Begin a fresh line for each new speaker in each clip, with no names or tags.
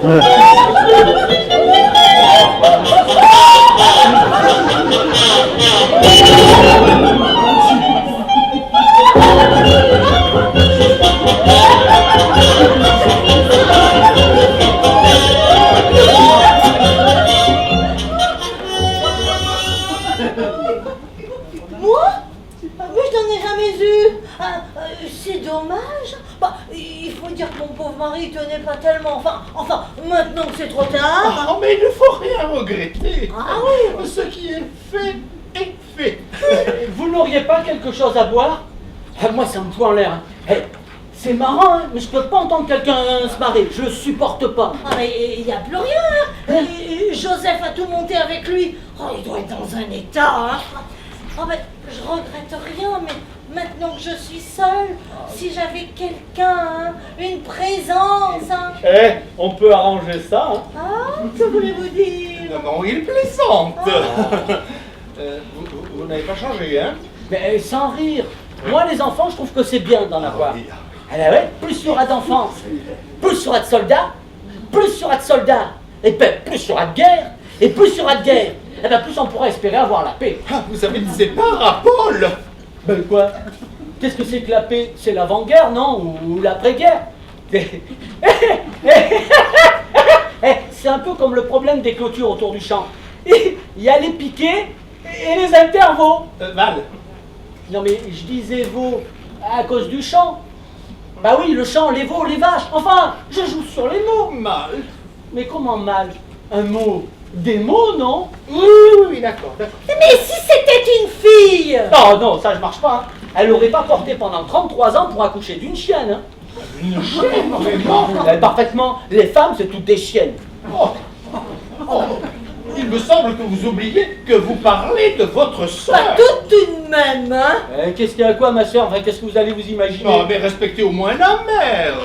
Moi? Mais je n'en ai jamais eu. C'est dommage. Bah, il faut dire que mon pauvre mari tenait pas tellement. Enfin, maintenant que c'est trop tard.
Oh, mais il ne faut rien regretter.
Ah oui.
Ce qui est fait est fait.
Vous n'auriez pas quelque chose à boire? Moi, ça me fout en l'air. C'est marrant, hein, mais je peux pas entendre quelqu'un se marrer. Je supporte pas.
Ah, mais il n'y a plus rien. Hein. Joseph a tout monté avec lui. Oh, il doit être dans un état. Hein. Oh, mais je regrette rien, mais maintenant que je suis seule, si j'avais quelqu'un, hein, une présence. Hein.
On peut arranger ça. Hein.
Ah, que voulez-vous dire?
Non, il plaisante. Vous n'avez pas changé, hein?
Mais sans rire. Moi, les enfants, je trouve que c'est bien d'en avoir.
oui.
Alors, ouais, plus il y aura d'enfants, plus il y aura de soldats, plus il y aura de soldats, et puis plus il y aura de guerre, et plus il y aura de guerre, et bien plus on pourra espérer avoir la paix.
Ah, vous avez dit c'est pas à Paul.
Ben quoi? Qu'est-ce que c'est que la paix? C'est l'avant-guerre, non? Ou l'après-guerre? C'est un peu comme le problème des clôtures autour du champ. Il y a les piquets et les interveaux.
Val.
Non mais je disais veaux à cause du champ. Bah oui, le champ, les veaux, les vaches. Enfin, je joue sur les mots.
Mal.
Mais comment mal? Un mot? Des mots, non?
Oui, d'accord.
Mais si c'était une fille!
Non, ça ne marche pas. Hein. Elle n'aurait pas porté pendant 33 ans pour accoucher d'une chienne. Hein.
Une chienne, vraiment.
Parfaitement. Les femmes, c'est toutes des chiennes.
Il me semble que vous oubliez que vous parlez de votre
Pas
sœur.
tout de même, hein?
Qu'est-ce qu'il y a à quoi, ma soeur? Enfin, qu'est-ce que vous allez vous imaginer?
Oh, mais respectez au moins la mère.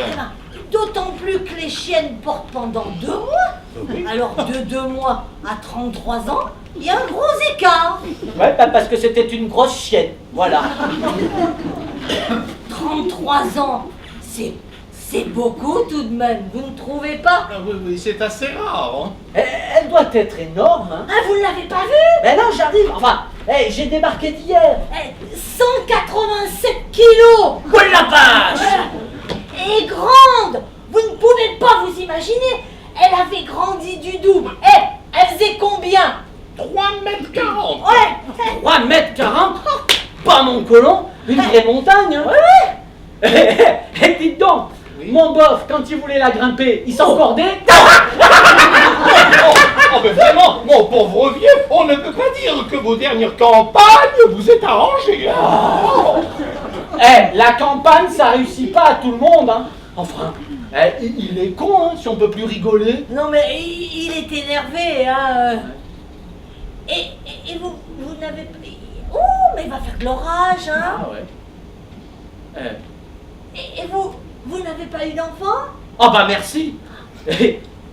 D'autant plus que les chiennes portent pendant 2 mois. Alors de 2 mois à 33 ans, il y a un gros écart.
Ouais, parce que c'était une grosse chienne. Voilà.
33 ans, c'est beaucoup tout de même, vous ne trouvez pas?
Ah, oui, c'est assez rare. Hein.
Elle doit être énorme. Hein.
Ah, vous ne l'avez pas vue?
Ben non, j'arrive. Enfin, j'ai débarqué d'hier.
187 kilos.
Oh la vache!
Et grande. Vous ne pouvez pas vous imaginer. Elle avait grandi du double. Elle faisait combien?
3,40 m.
Ouais.
3,40 m? Pas mon colon, une vraie montagne. Hein.
Ouais.
Dites donc, mon bof, quand il voulait la grimper, il s'encordait.
Oh, mais vraiment, mon pauvre vieux, on ne peut pas dire que vos dernières campagnes vous êtes arrangées.
La campagne, ça réussit pas à tout le monde. Hein. Enfin, il est con, hein, si on peut plus rigoler.
Non mais il est énervé, hein. Et vous n'avez pas... Oh, mais il va faire de l'orage, hein.
Ah ouais.
Et vous n'avez pas eu d'enfant?
Ah bah merci.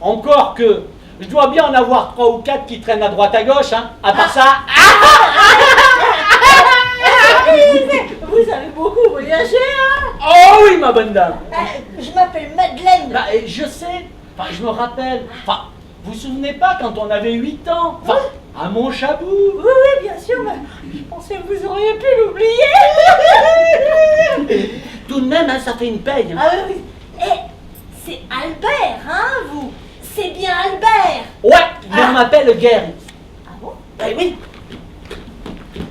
Encore que je dois bien en avoir 3 ou 4 qui traînent à droite à gauche, hein. À part ça.
Vous avez beaucoup voyagé, hein.
Oh oui, ma bonne dame.
Je m'appelle Madeleine.
Bah, je sais. Enfin, je me rappelle. Enfin, vous vous souvenez pas quand on avait 8 ans? Enfin, à Montchabou.
Oui, bien sûr, mais je pensais que vous auriez pu l'oublier.
Tout de même, hein, ça fait une paye. Hein.
Ah oui. Et c'est Albert, hein, vous? C'est bien Albert.
Ouais, mais on m'appelle Gary.
Ah bon?
Eh oui.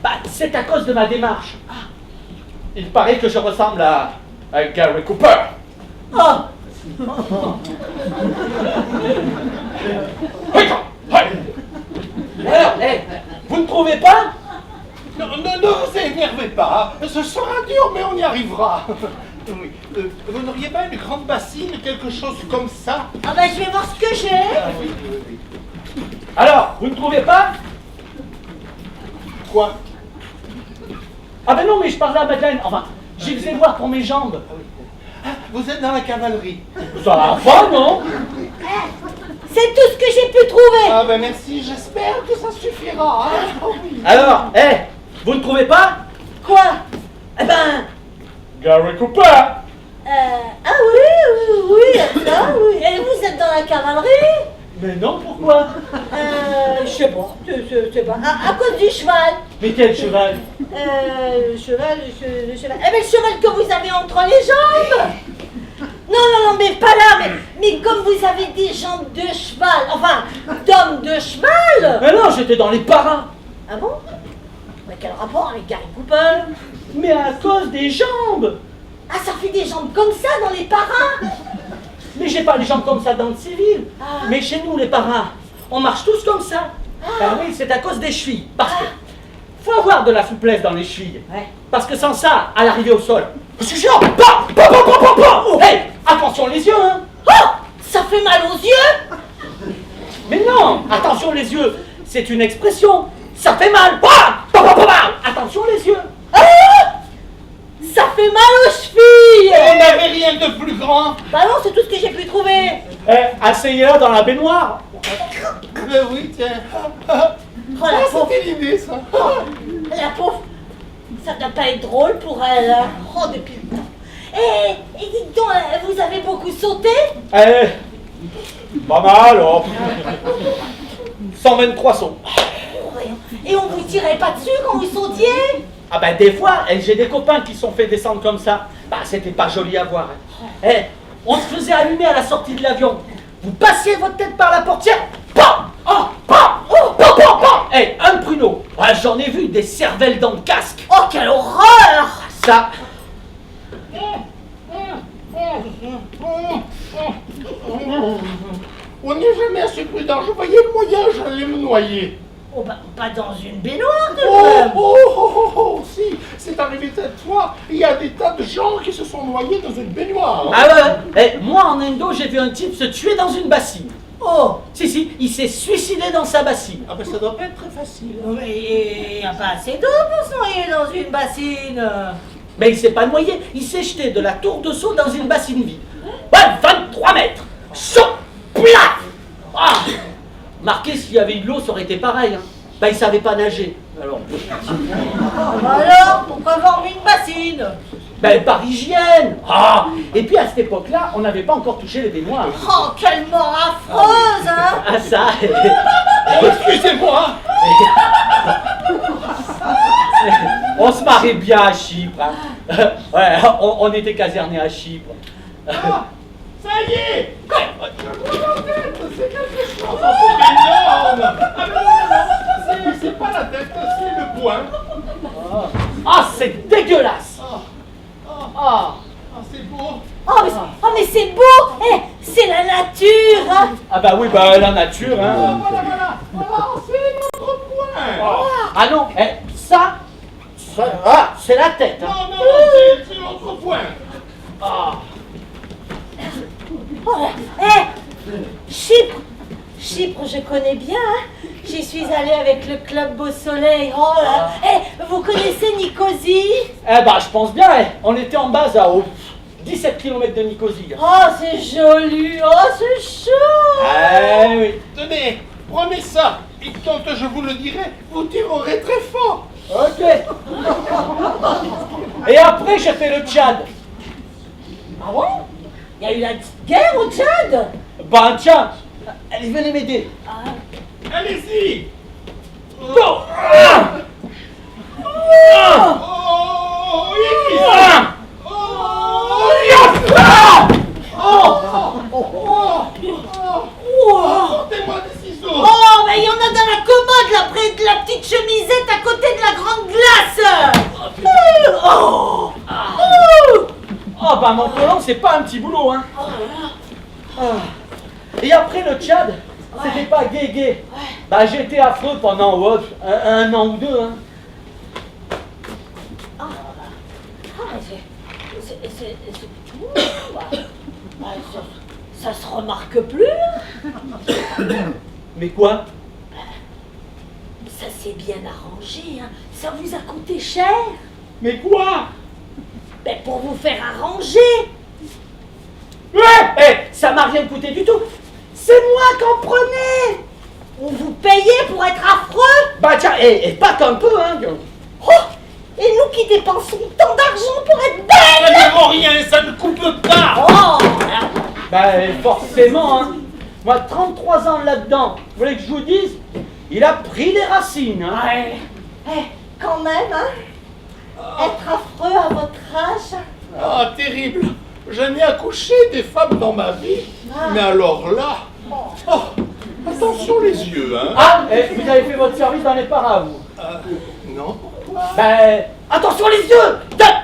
Bah, c'est à cause de ma démarche. Il paraît que je ressemble à Gary Cooper.
Oh.
Alors, vous ne trouvez pas?
Non, vous énervez pas. Ce sera dur, mais on y arrivera. Oui. Vous n'auriez pas une grande bassine, quelque chose comme ça?
Ah ben, je vais voir ce que j'ai.
Oui.
Alors, vous ne trouvez pas?
Quoi?
Ah ben non, mais je parlais à Madeleine. Enfin, j'ai faisais voir pour mes jambes.
Vous êtes dans la cavalerie.
Ça va, non?
C'est tout ce que j'ai pu trouver.
Ah ben merci, j'espère que ça suffira. Hein. Oh, oui.
Alors, vous ne trouvez pas?
Quoi? Eh ben,
Gary Cooper.
Ah oui, ça, oui. Et vous êtes dans la cavalerie?
Mais non, pourquoi?
Je sais pas, je sais pas. À cause du cheval.
Mais quel cheval?
Le cheval. Eh ben, le cheval que vous avez entre les jambes. Non, mais pas là, mais comme vous avez des jambes de cheval, enfin, d'homme de cheval.
Mais non, j'étais dans les paras.
Ah bon? Mais quel rapport avec Gary Cooper?
Mais à cause des jambes.
Ah, ça fait des jambes comme ça dans les paras?
Mais j'ai pas les jambes comme ça dans le civil.
Ah.
Mais chez nous, les paras, on marche tous comme ça. Ben oui, c'est à cause des chevilles. Parce que faut avoir de la souplesse dans les chevilles.
Ouais.
Parce que sans ça, à l'arrivée au sol, je suis genre, hey, attention les yeux, hein.
Oh, ça fait mal aux yeux.
Mais non, attention les yeux, c'est une expression. Ça fait mal. Attention les yeux.
Ah, ça fait mal aux chevilles.
On n'avait rien de plus grand.
Bah non, c'est tout ce que j'ai pu trouver.
Asseyez-la dans la baignoire.
Mais oui, tiens.
Oh, la pauvre.
C'était l'idée, ça.
La pauvre. Ça doit pas être drôle pour elle. Hein. Oh, depuis le temps. Et dites donc, vous avez beaucoup sauté?
Pas mal, oh. 123 sauts.
Voyons. Et on vous tirait pas dessus quand vous sautiez?
Ah ben des fois, j'ai des copains qui sont fait descendre comme ça. Bah c'était pas joli à voir. Hein. On se faisait allumer à la sortie de l'avion. Vous passiez votre tête par la portière. Un pruneau. Ouais, j'en ai vu des cervelles dans le casque.
Oh, quelle horreur!
Ça.
On n'est jamais assez prudent. Je voyais le moyen, j'allais me noyer.
Oh, bah, pas dans une baignoire, quand même.
Si, c'est arrivé cette fois. Il y a des tas de gens qui se sont noyés dans une baignoire.
Ah ouais. Moi en Indo, j'ai vu un type se tuer dans une bassine.
Oh!
Si, il s'est suicidé dans sa bassine.
Ah ben ça doit pas être très facile.
Mais il n'y a pas assez d'eau pour se noyer dans une bassine.
Mais il s'est pas noyé, il s'est jeté de la tour de saut dans une bassine vide. Ouais, 23 mètres. Saut, plat. Ah, marqué s'il y avait eu de l'eau, ça aurait été pareil. Hein. Bah, il savait pas nager. Alors,
Alors, pourquoi avoir mis une bassine?
ben, par hygiène. Ah, et puis à cette époque-là, on n'avait pas encore touché les baignoires.
Oh, quelle mort affreuse, hein!
Ah ça.
Oh, excusez-moi.
On se marrait bien à Chypre. Hein. Ouais, on était casernés à Chypre.
Ah, ça y est. C'est quelque chose d'énorme. Ah, mais non, c'est pas la tête, c'est le poing.
Ah, c'est dégueulasse. Ah.
C'est beau.
Mais c'est beau! C'est la nature, hein!
Ah bah oui, bah la nature, hein.
Voilà, c'est notre poing.
Ah non, ça, c'est la tête. Hein.
Non, c'est notre poing.
Ah.
Chypre, je connais bien, hein? J'y suis allée avec le club Beau Soleil. Oh là! Vous connaissez Nicosie?
Eh bah je pense bien, on était en base à 17 km de Nicosie.
Oh, c'est joli! Oh, c'est chaud!
Eh oui.
Tenez, prenez ça. Et quand je vous le dirai, vous tirerez très fort.
Ok. Et après, j'ai fait le Tchad.
Ah bon? Il y a eu la petite guerre au Tchad?
Bah tiens, allez, venez m'aider.
Allez-y.
Go.
Portez-moi des ciseaux.
Oh, mais il y en a dans la commode, là, près de la petite chemisette, à côté de la grande glace!
Oh bah mon collant, c'est pas un petit boulot, hein. Et après le Tchad, c'était pas gay. Bah j'étais affreux pendant un an ou deux, hein.
Ça se remarque plus,
Mais quoi?
ça s'est bien arrangé, hein. Ça vous a coûté cher?
Mais quoi?
Ben, pour vous faire arranger.
Ça m'a rien coûté du tout. C'est moi qu'en prenais.
On vous payait pour être affreux?
Bah tiens, et pas qu'un peu, hein.
Oh, Et nous qui dépensons tant d'argent pour être
Ça
belles.
ne vaut rien, ça ne coupe pas.
Oh.
Ben forcément, hein. Moi, 33 ans là-dedans, vous voulez que je vous dise, il a pris des racines. Hein.
Ouais. Eh, quand même, hein. Être affreux à votre âge.
Ah, terrible. J'en ai accouché des femmes dans ma vie. Mais alors là... Oh, attention les yeux, hein.
Ah, vous avez fait votre service dans les paras, vous.
Non.
Ben, attention les yeux.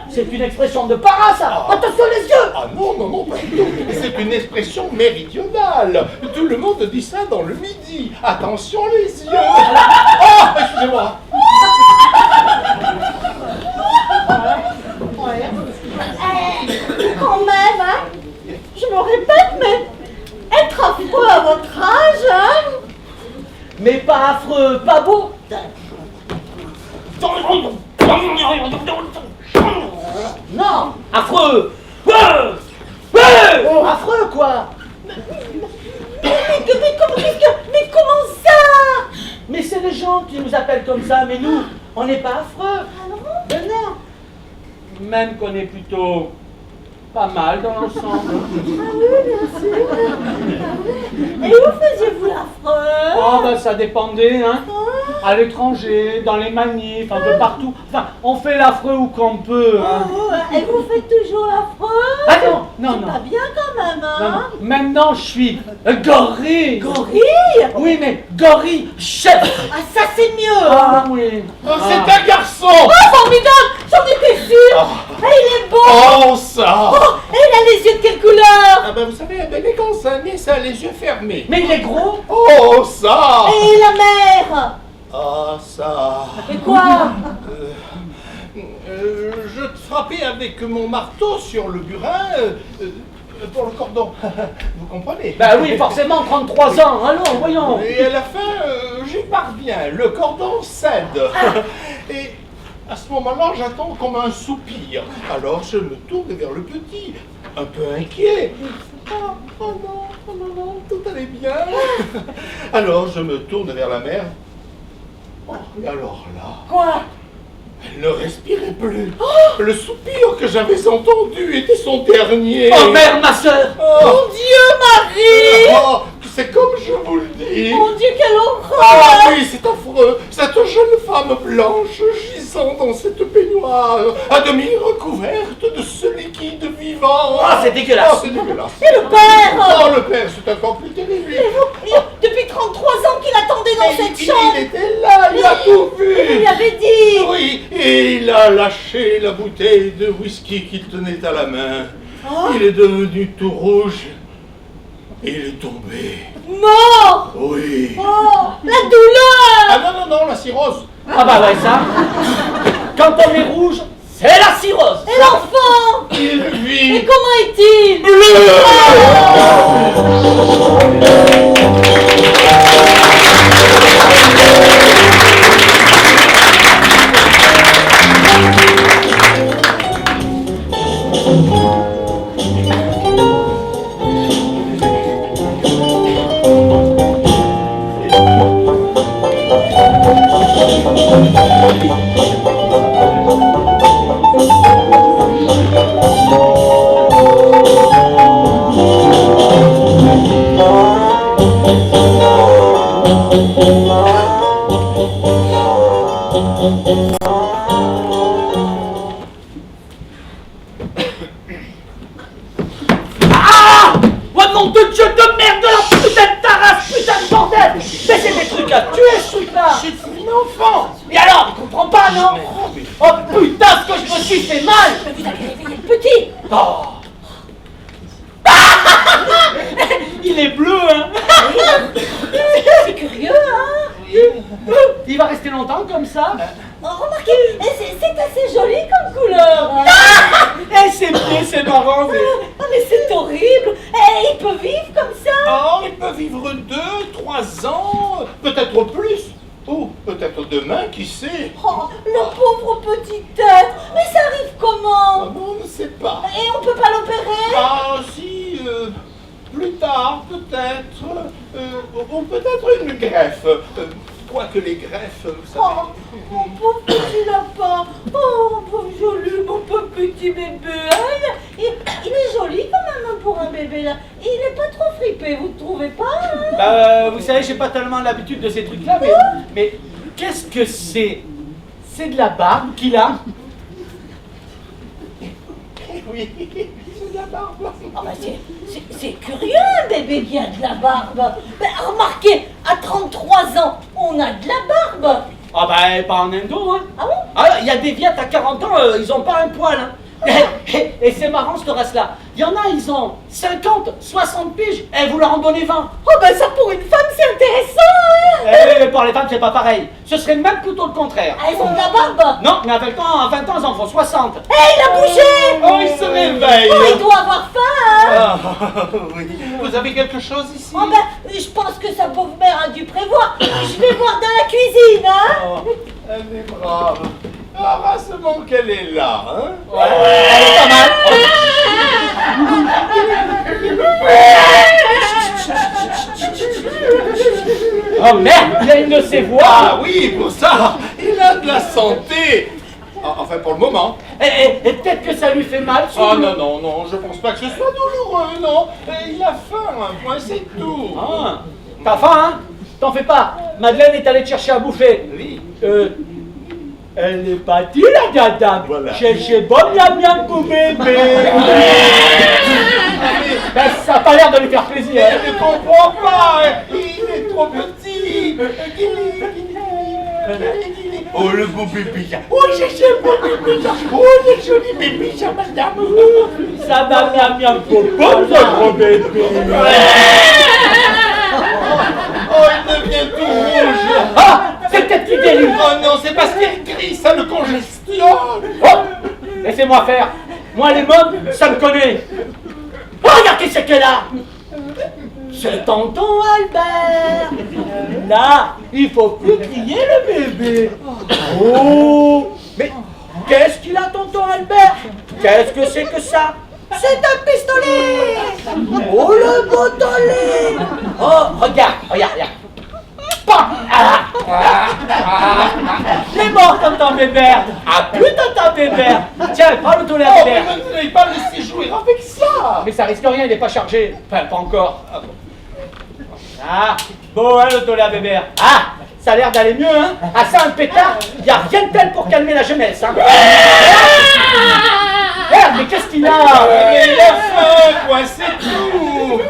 C'est une expression de para, ça. Attention les yeux.
Ah non, non, non, pas du tout. C'est une expression méridionale. Tout le monde dit ça dans le midi. Attention les yeux. Oh, excusez-moi.
Quand même, hein. Je me répète, mais être affreux à votre âge, hein.
Mais pas affreux, pas beau. Non, affreux. Affreux, quoi.
Mais comment ça?
Mais c'est les gens qui nous appellent comme ça, mais nous, on n'est pas affreux.
Ah non?
Ben non. Même qu'on est plutôt pas mal dans l'ensemble.
Ah oui, bien sûr. Et où faisiez-vous l'affreux?
Oh, ben ça dépendait, hein. À l'étranger, dans les manifs, un peu partout. Enfin, on fait l'affreux où qu'on peut, hein.
Oh, et vous faites toujours l'affreux?
Ah non, non,
C'est
non.
pas bien quand même, hein.
Non, non. Maintenant, je suis gorille.
Gorille?
Oui, mais gorille chef.
Ah, ça c'est mieux.
Ah oui.
Oh, c'est un garçon.
Oh, formidable! J'en étais sûre. Et il est beau.
Oh, ça.
Oh, et il a les yeux de quelle couleur?
Ah ben vous savez, un bébé quand ça naît, ça a les yeux fermés.
Mais il est gros.
Oh, ça.
Et la mère?
Ah, ça.
Et quoi?
Je te frappais avec mon marteau sur le burin pour le cordon. Vous comprenez?
Bah oui, forcément, 33 ans. Allons, voyons.
Et à la fin, j'y parviens. Le cordon cède. Et à ce moment-là, j'attends comme un soupir. Alors je me tourne vers le petit, un peu inquiet. Oh non, tout allait bien. Alors je me tourne vers la mère. Oh, et alors là,
Quoi?
elle ne respirait plus. Le soupir que j'avais entendu était son dernier.
Oh merde, ma soeur.
Mon Dieu, Marie!
Oh, c'est comme je vous le dis.
Mon Dieu, quelle horreur!
Ah oui, c'est affreux. Cette jeune femme blanche gisant dans cette baignoire, à demi recouverte de ce liquide vivant.
Ah, c'est dégueulasse.
Ah, c'est dégueulasse.
Et le père?
Oh, le père, c'est encore plus terrible.
Depuis 33 ans qu'il attendait dans cette chambre!
Il était là, il a tout
Il
vu.
lui avait dit!
Oui, et il a lâché la bouteille de whisky qu'il tenait à la main.
Oh.
Il est devenu tout rouge. Et il est tombé.
Mort!
Oui.
Oh! La douleur!
Ah non, la cirrhose.
Ah bah ouais, ça. Quand on est rouge, c'est la cirrhose.
Et l'enfant?
Il vit.
Et comment est-il?
Ah! Oh nom de Dieu de merde de la putain de tarasse, putain de bordel! Mais c'est des trucs à tuer, ce truc-là!
C'est un enfant.
Et alors, il comprend pas, non? Oh putain, ce que je me suis fait mal!
Vous avez réveillé le petit!
Oh. Il est bleu, hein?
C'est curieux, hein?
Il va rester longtemps comme ça?
Oh, remarquez, c'est assez joli comme couleur! Hein?
Eh, c'est bien, c'est marrant, mais...
Ah, mais c'est horrible! Et il peut vivre comme ça?
Oh, il peut vivre 2, 3 ans, peut-être plus. Ou peut-être demain, qui sait.
Oh, le pauvre petit être! Mais ça arrive
Ah
comment?
bon, on ne sait pas.
Et on peut pas l'opérer?
Ah si, plus tard, peut-être. Ou peut-être une greffe. quoique les greffes, vous
Oh,
savez...
mon pauvre petit lapin. Oh, mon pauvre joli, mon pauvre petit bébé. Hein, il est joli quand même hein, pour un bébé là. Il n'est pas trop fripé, vous ne trouvez pas hein?
Bah, vous savez, j'ai pas tellement l'habitude de ces trucs-là, mais qu'est-ce que c'est? C'est de la barbe qu'il a?
Oui, c'est de la barbe.
Ah bah c'est curieux un bébé qui a de la barbe. Mais remarquez, à 33 ans, on a de la barbe.
Ah bah, pas en Indo, hein.
Ah bon?
Ah, il y a des viettes à 40 ans, ils ont pas un poil, hein. Et c'est marrant, cette race-là. Il y en a, ils ont 50, 60 piges, et vous leur en donnez 20.
Oh bah ça pour une femme c'est intéressant hein.
Mais pour les femmes, c'est pas pareil. Ce serait même plutôt le contraire.
Ah, elles ont de la barbe.
Non, mais avec le temps, à 20 ans, ils en font 60.
Hé, il a bougé.
Oh, il se réveille.
Oh, il doit avoir faim hein.
Ah, oui. Vous avez quelque chose ici?
Oh bah, je pense que sa pauvre mère a dû prévoir. Je vais voir dans la cuisine hein.
Oh, elle est brave. Heureusement qu'elle est là, hein?
Ouais, elle est pas mal. Oh merde, il a une de ses voix.
Ah oui, pour ça, il a de la santé. Enfin, pour le moment.
Et peut-être que ça lui fait mal.
Oh non, non, non, je pense pas que ce soit douloureux, non. Il a faim, un point, c'est tout.
Ah, t'as faim, hein? T'en fais pas. Madeleine est allée te chercher à bouffer.
Oui.
Elle est partie, la dame.
Voilà.
Chercher bon miam miam pour bébé. Ben, ça a pas l'air de lui faire plaisir. Hein.
Je ne comprends pas. Il est trop petit. Oh, le beau bébé. Oh, j'ai le beau bébé. Oh, le joli bébé, madame.
Ça va miam miam pour ce gros bébé.
Oh, il devient tout rouge.
Ah, c'est peut-être qu'il délire.
Oh non, c'est parce qu'il crie, ça le congestionne.
Oh, laissez-moi faire. Moi, les mômes, ça me connaît. Oh, regarde qui c'est qu'elle a. C'est tonton Albert. Là, il faut plus crier le bébé. Oh, mais qu'est-ce qu'il a, tonton Albert? Qu'est-ce que c'est que ça? C'est un pistolet. Oh, le botolet. Oh, regarde. Pam. Les morts, tonton Bébert. Ah, plus tonton Bébert. Tiens, prends le tolet à
Oh,
Bébert.
mais vous n'allez pas me laisser jouer avec ça.
Mais ça risque rien, il n'est pas chargé. Enfin, pas encore. Ah, bon, hein, le tollé à Bébert. Ah, ça a l'air d'aller mieux, hein. Ah, ça, un pétard, il n'y a rien de tel pour calmer la jeunesse, hein. Merde, mais qu'est-ce qu'il a?
Mais il a faim, quoi, c'est tout.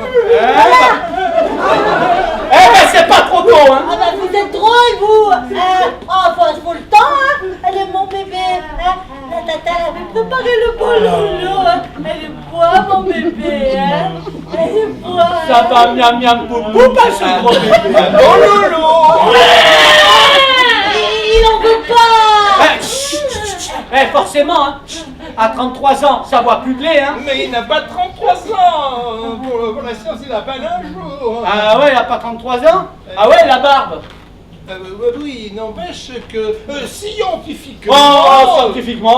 Eh ben, c'est pas trop tôt, hein.
Ah bah vous êtes drôle vous enfin il faut le temps hein. Elle est mon bébé hein. La tata elle avait préparé le beau loulou hein. Elle est bois mon bébé hein. Elle est bois
Ça va, miam miam poupou, pas ce gros bébé.
Oh loulou.
Il en veut pas.
Eh, chut, chut, chut. Eh, forcément, hein. À 33 ans, ça voit plus de lait, hein.
Mais il n'a pas 33 ans. Pour la science, il a pas d'un jour.
Ah ouais, il a pas 33 ans. Ah ouais, la barbe.
Oui, n'empêche que scientifiquement...
Oh,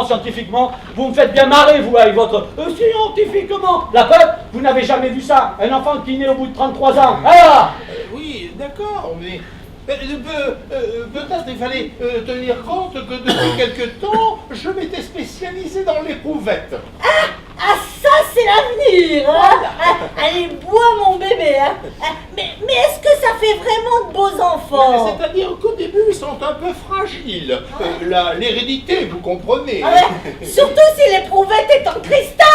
scientifiquement, vous me faites bien marrer, vous, avec votre scientifiquement. La preuve, vous n'avez jamais vu ça. Un enfant qui naît au bout de 33 ans. Ah
Oui, d'accord, mais... Peut-être il fallait tenir compte que depuis quelque temps, je m'étais spécialisé dans l'éprouvette.
Ah ça c'est l'avenir hein. Elle est bois mon bébé hein. Mais est-ce que ça fait vraiment de beaux enfants?
C'est-à-dire qu'au début, ils sont un peu fragiles. L'hérédité, vous comprenez.
Ah ouais. Surtout si l'éprouvette est en cristal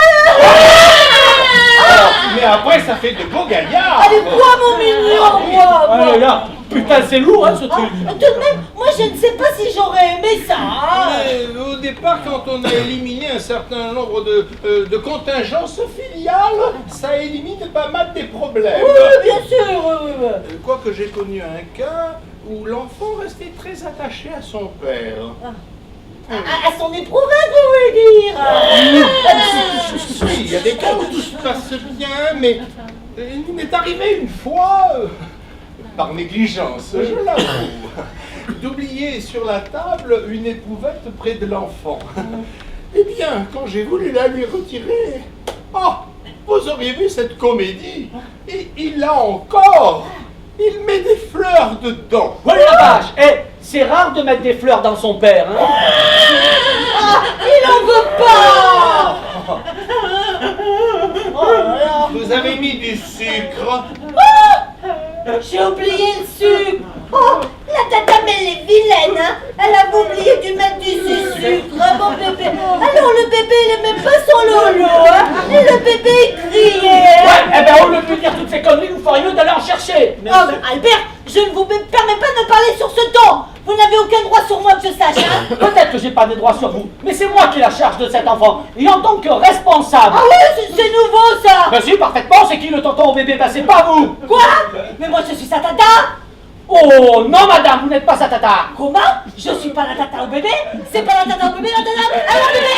Mais après, ça fait de beaux gaillards.
Elle est bois mon mignon bois.
Ah là là, putain, c'est lourd, hein, ce truc.
Tout de même, moi je ne sais pas si j'aurais aimé ça hein.
Au départ, quand on a éliminé un certain nombre de contingences filiales, ça élimine pas mal des problèmes.
Oui, bien sûr, oui.
Quoique j'ai connu un cas où l'enfant restait très attaché à son père.
À son éprouvette, vous voulez dire
Oui, il y a des cas où tout se passe bien, mais il m'est arrivé une fois, par négligence, je l'avoue, d'oublier sur la table une éprouvette près de l'enfant. Eh bien, quand j'ai voulu la lui retirer, oh, vous auriez vu cette comédie, et il l'a encore. il met des fleurs dedans.
Voilà la vache. Eh, c'est rare de mettre des fleurs dans son père, hein.
Ah, il en veut pas.
Vous avez mis du sucre.
J'ai oublié le sucre. Oh, la tata, mais elle est vilaine, hein. Elle a oublié de mettre du sucre, mon bébé. Alors le bébé, il aimait pas son lolo, hein. Et le bébé, il criait.
Ouais, eh ben au lieu de dire toutes ces conneries, vous feriez mieux d'aller en chercher.
Oh, mais Albert, je ne vous permets pas de parler sur ce ton. Vous n'avez aucun droit sur moi que je sache, hein.
Peut-être que j'ai pas des droits sur vous, mais c'est moi qui ai la charge de cet enfant. Et en tant que responsable.
Ah oui, c'est nouveau, ça.
Ben si, parfaitement, c'est qui le tonton au bébé? Ben c'est pas vous.
Quoi? Mais moi, je suis sa tata.
Oh non madame, vous n'êtes pas sa tata.
Comment? Je suis pas la tata au bébé. C'est pas la tata au bébé, la tata. Alors, bébé.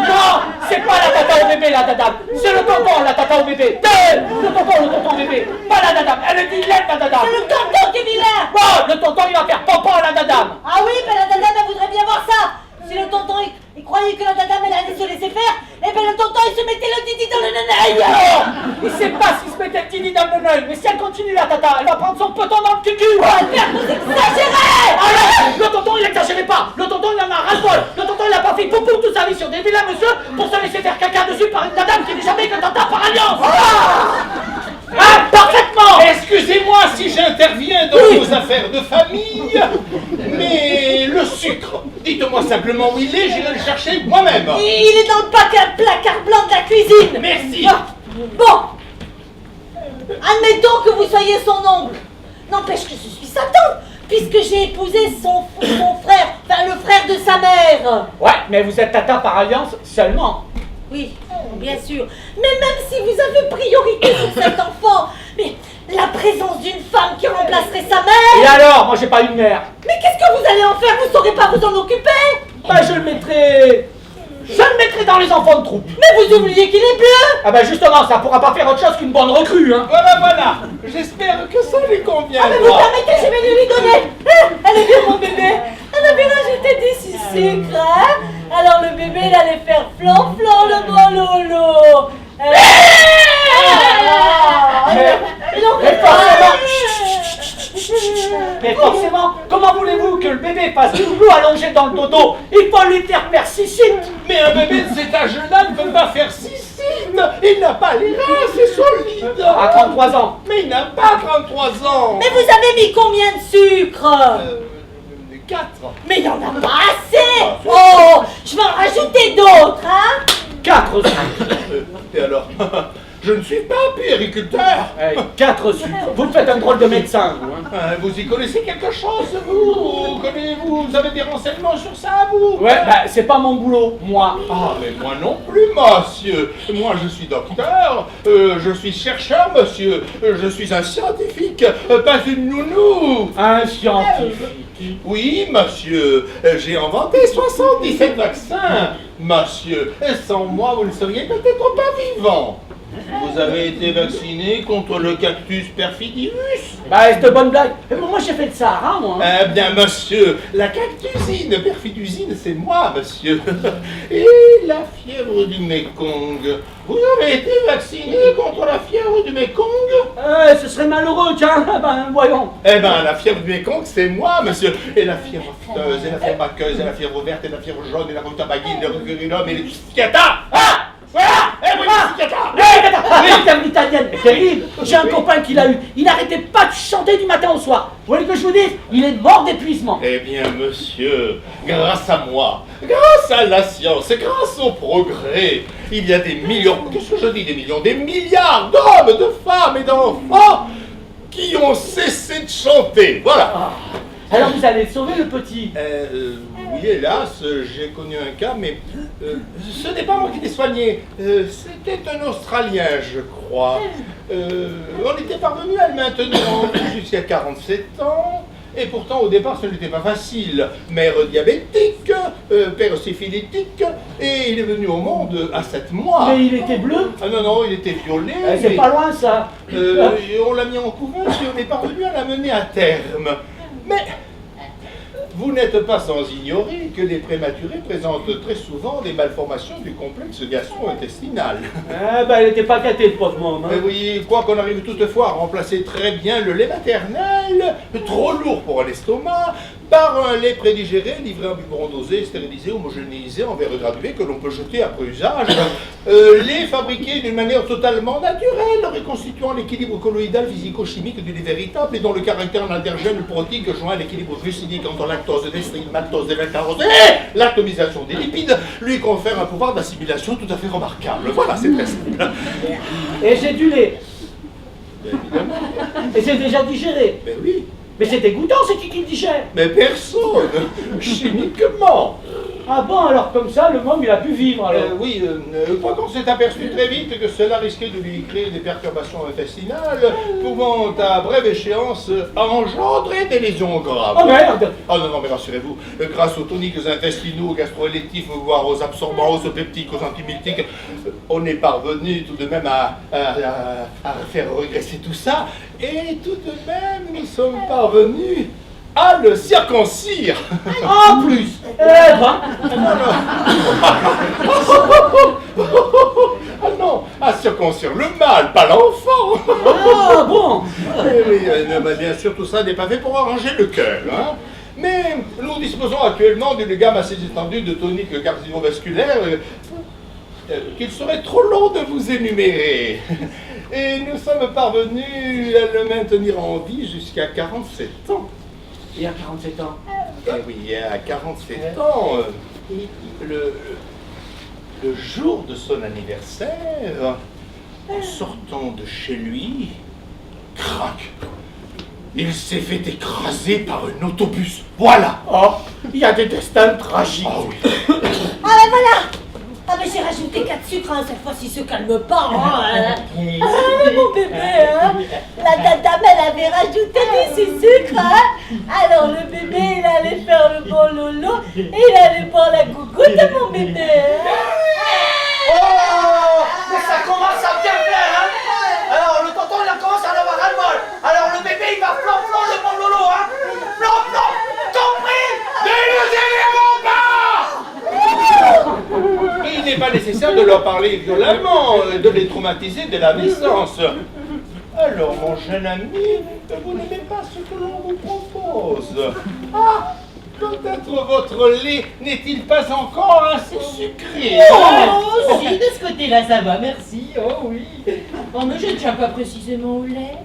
Non, c'est pas la tata au bébé la dame, c'est le tonton la tata au bébé. Le tonton au bébé, pas la dame, elle est vilaine la dame.
C'est le tonton qui est vilain.
Bon, le tonton il va faire pompon à la dame.
Ah oui, mais la dame, elle voudrait bien voir ça. Si le tonton, il croyait que la dame, elle allait se laisser faire, et bien le tonton, il se mettait le titi dans le nenaille.
Non, il sait pas s'il se mettait le tini dans le œil, mais si elle continue la tata, elle va prendre son peloton dans le cul.
Albert, vous exagérez.
Alors, le tonton il exagérait pas, le tonton il en a ras-le-bol, le tonton il a pas fait poupou toute sa vie sur des vilains monsieur pour se laisser faire caca dessus par une dame qui n'est jamais que tata par alliance. Ah, parfaitement.
Excusez-moi si j'interviens dans vos affaires de famille, mais le sucre, dites-moi simplement où il est, j'irai le chercher moi-même.
Il est dans le placard blanc de la cuisine.
Merci.
Bon. Admettons que vous soyez son oncle. N'empêche que je suis sa tante, puisque j'ai épousé son frère, enfin le frère de sa mère.
Ouais, mais vous êtes tata par alliance seulement.
Oui, bien sûr. Mais même si vous avez priorité sur cet enfant, mais la présence d'une femme qui remplacerait sa
Et
mère.
alors, moi j'ai pas une mère.
Mais qu'est-ce que vous allez en faire? Vous saurez pas vous en occuper?
Bah je le mettrai dans les enfants de troupe.
Mais vous oubliez qu'il est bleu.
Ah bah justement, ça pourra pas faire autre chose qu'une bonne recrue, hein.
Voilà, j'espère que ça lui convient.
Ah mais vous permettez, je vais lui donner. Elle est bien mon bébé. Elle a bien rajouté du sucre, hein. Alors le bébé, il allait faire flan le bon lolo.
Mais forcément, comment voulez-vous que le bébé fasse du boulot allongé dans le dodo? Il faut lui faire faire cicite.
Mais un bébé de cet âge-là ne peut pas faire cicite. Il n'a pas les reins, c'est solide.
À 33 ans.
Mais il n'a pas 33 ans.
Mais vous avez mis combien de sucre?
4.
Mais il n'y en a pas assez. Oh, je vais en rajouter d'autres, hein.
4 sucres.
Et alors je ne suis pas puériculteur.
4 sucres. Vous me faites un drôle de médecin, vous, hein.
Vous y connaissez quelque chose, vous avez des renseignements sur ça, vous?
Ouais, bah c'est pas mon boulot, moi.
Ah, mais moi non plus, monsieur. Moi, je suis docteur, je suis chercheur, monsieur. Je suis un scientifique, pas une nounou.
Un scientifique.
Oui, monsieur. J'ai inventé 77 vaccins. Monsieur, sans moi, vous ne seriez peut-être pas vivant. Vous avez été vacciné contre le cactus perfidus?
Bah c'est de bonne blague. Mais moi j'ai fait le Sahara, moi.
Eh bien, monsieur, la cactusine perfidusine, c'est moi, monsieur. Et la fièvre du Mékong. Vous avez été vacciné contre la fièvre du Mékong?
Ce serait malheureux, tiens. Ben voyons.
Eh ben, la fièvre du Mékong, c'est moi, monsieur. Et la fièvre fteuse, et la fièvre aqueuse, et la fièvre verte, et la fièvre jaune, et la rutabaguine, le rugurulum, et les psychiata.
Ah.
Voilà. Eh oui, les psychiata.
Oui, terme italienne, terrible. J'ai un copain qui l'a eu. Il n'arrêtait pas de chanter du matin au soir. Vous voulez que je vous dise? Il est mort d'épuisement.
Eh bien, monsieur, grâce à moi, grâce à la science, et grâce au progrès, il y a des millions, qu'est-ce que je dis, des millions, des milliards d'hommes, de femmes et d'enfants qui ont cessé de chanter. Voilà.
Alors vous allez sauver le petit.
Oui, hélas, j'ai connu un cas, mais ce n'est pas moi qui l'ai soigné. C'était un Australien, je crois. On était parvenu à le maintenir en vie jusqu'à 47 ans. Et pourtant, au départ, ce n'était pas facile. Mère diabétique, père syphilitique, et il est venu au monde à 7 mois.
Mais il était bleu.
Ah non, non, il était violet.
C'est pas loin ça.
Et on l'a mis en couvert et on est parvenu à la mener à terme. Mais vous n'êtes pas sans ignorer que les prématurés présentent très souvent des malformations du complexe gastro-intestinal.
Ah ben, elle n'était pas gâtée, le pauvre môme. Hein.
Mais oui, quoi qu'on arrive toutefois à remplacer très bien le lait maternel, trop lourd pour l'estomac, par un lait prédigéré, livré en biberon dosé, stérilisé, homogénéisé en verre gradué que l'on peut jeter après usage. Lait fabriqué d'une manière totalement naturelle, reconstituant l'équilibre colloïdal physico-chimique du lait véritable et dont le caractère allergène protique joint à l'équilibre glucidique entre lactose, destrine, maltose, démaltose et l'atomisation des lipides lui confère un pouvoir d'assimilation tout à fait remarquable. Voilà, c'est très simple.
Et j'ai du lait.
Évidemment.
Et j'ai déjà digéré.
Mais oui.
Mais c'est dégoûtant, c'est qui le digère?
Mais personne, chimiquement.
Ah bon, alors comme ça, le môme, il a pu vivre, alors.
Oui, quoi qu'on s'est aperçu très vite que cela risquait de lui créer des perturbations intestinales, pouvant à brève échéance engendrer des lésions graves.
Oh merde!
Oh non, mais rassurez-vous, grâce aux toniques intestinaux, aux gastroélectifs, voire aux absorbants, aux peptiques, aux antimytiques, on est parvenu tout de même à faire régresser tout ça, et tout de même, nous sommes parvenus à le circoncire.
En plus! Eh ben!
Ah non, à circoncire le mâle, pas l'enfant.
Ah bon!
Oui, bien sûr, tout ça n'est pas fait pour arranger le cœur. Hein. Mais nous disposons actuellement d'une gamme assez étendue de toniques cardiovasculaires qu'il serait trop long de vous énumérer. Et nous sommes parvenus à le maintenir en vie jusqu'à 47 ans.
Il y a 47 ans.
Eh oui, à 47 ans, le jour de son anniversaire, en sortant de chez lui, crac, il s'est fait écraser par un autobus. Voilà.
Oh, il y a des destins tragiques.
Ah oui.
Ah ben voilà. Ah mais j'ai rajouté 4 sucres, hein. Cette fois-ci il se calme pas. Hein. Ah mon bébé, hein. La dame elle avait rajouté des sucres. Hein. Alors le bébé il allait faire le bon lolo et il allait boire la gougoute de mon bébé. Hein.
Oh, mais ça commence à bien faire, hein. Alors le tonton il commence à en avoir ras-le-bol. Alors le bébé il va flan-flan le bon lolo, hein. Flan-flan, compris?
Ne nous énervons pas. Il n'est pas nécessaire de leur parler violemment, de les traumatiser dès la naissance. Alors, mon jeune ami, vous n'aimez pas ce que l'on vous propose. Ah, peut-être votre lait n'est-il pas encore assez sucré.
Oh, si, de ce côté-là, ça va, merci. Oh oui. Oh, mais je ne tiens pas précisément au lait.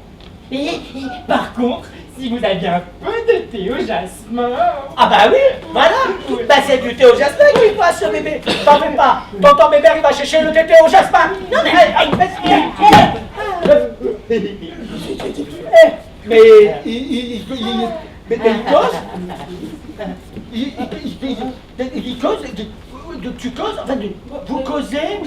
Et par contre, si vous aviez un peu de thé au jasmin.
Ah bah oui, voilà. Bah c'est du thé au jasmin qu'il passe ce bébé. T'en fais pas. Tonton Bébert il va chercher le thé au jasmin. Non mais mais il cause. Il cause. Tu causes, enfin, vous causez.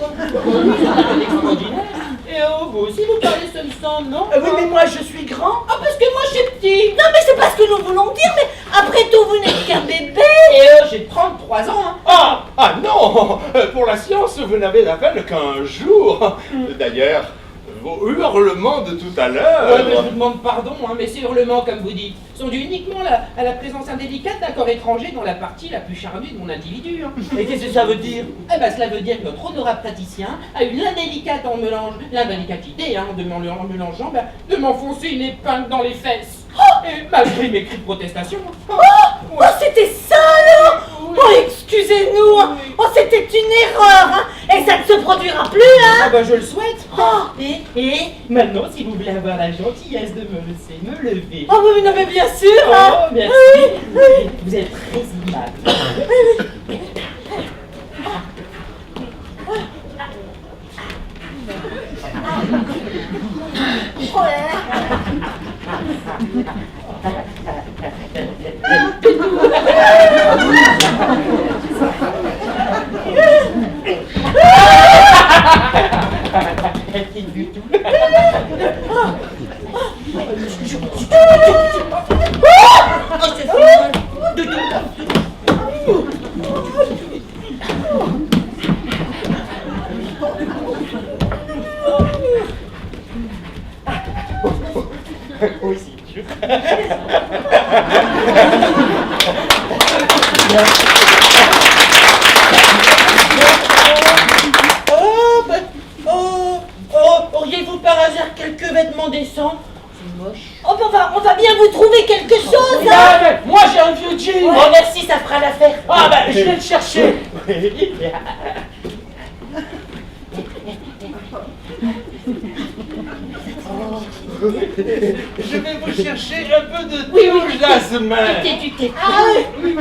Et oh, vous aussi vous parlez seul sang, non?
Oui, mais moi je suis grand.
Ah, parce que moi je suis petit.
Non mais c'est pas ce que nous voulons dire, mais après tout vous n'êtes qu'un bébé.
Et j'ai 33 ans, hein.
Ah non, pour la science, vous n'avez à peine qu'un jour. D'ailleurs, vos hurlements de tout à l'heure...
Ouais, mais je vous demande pardon, hein, mais ces hurlements, comme vous dites, sont dus uniquement à la présence indélicate d'un corps étranger dans la partie la plus charnue de mon individu. Hein.
Et qu'est-ce que ça veut dire?
Eh ben, cela veut dire que notre honorable praticien a eu l'indélicate en mélange, l'indélicatité, hein, en mélangeant, de m'enfoncer une épingle dans les fesses. Et malgré mes cris de protestation.
Oh, c'était ça alors. Oh, excusez-nous. Oh, c'était une erreur. Hein. Et ça ne se produira plus, hein.
Ah ben, je le souhaite.
Oh.
Et maintenant, si vous voulez avoir la gentillesse de me laisser me lever.
Oh, oui, non, mais bien sûr.
Oh,
Hein.
merci.
Oui.
Vous êtes très aimable.
Oh là là.
Du tout.
Oui, c'est dur.
Auriez-vous par hasard quelques vêtements décents? C'est moche.
Oh, ben, on va bien vous trouver quelque chose, hein.
Ah, mais moi j'ai un vieux jean.
Oh, merci, ça fera l'affaire.
Ah ben je vais le chercher.
Je vais vous chercher un peu de tout, Jasmin.
Tu t'es.
Ah oui.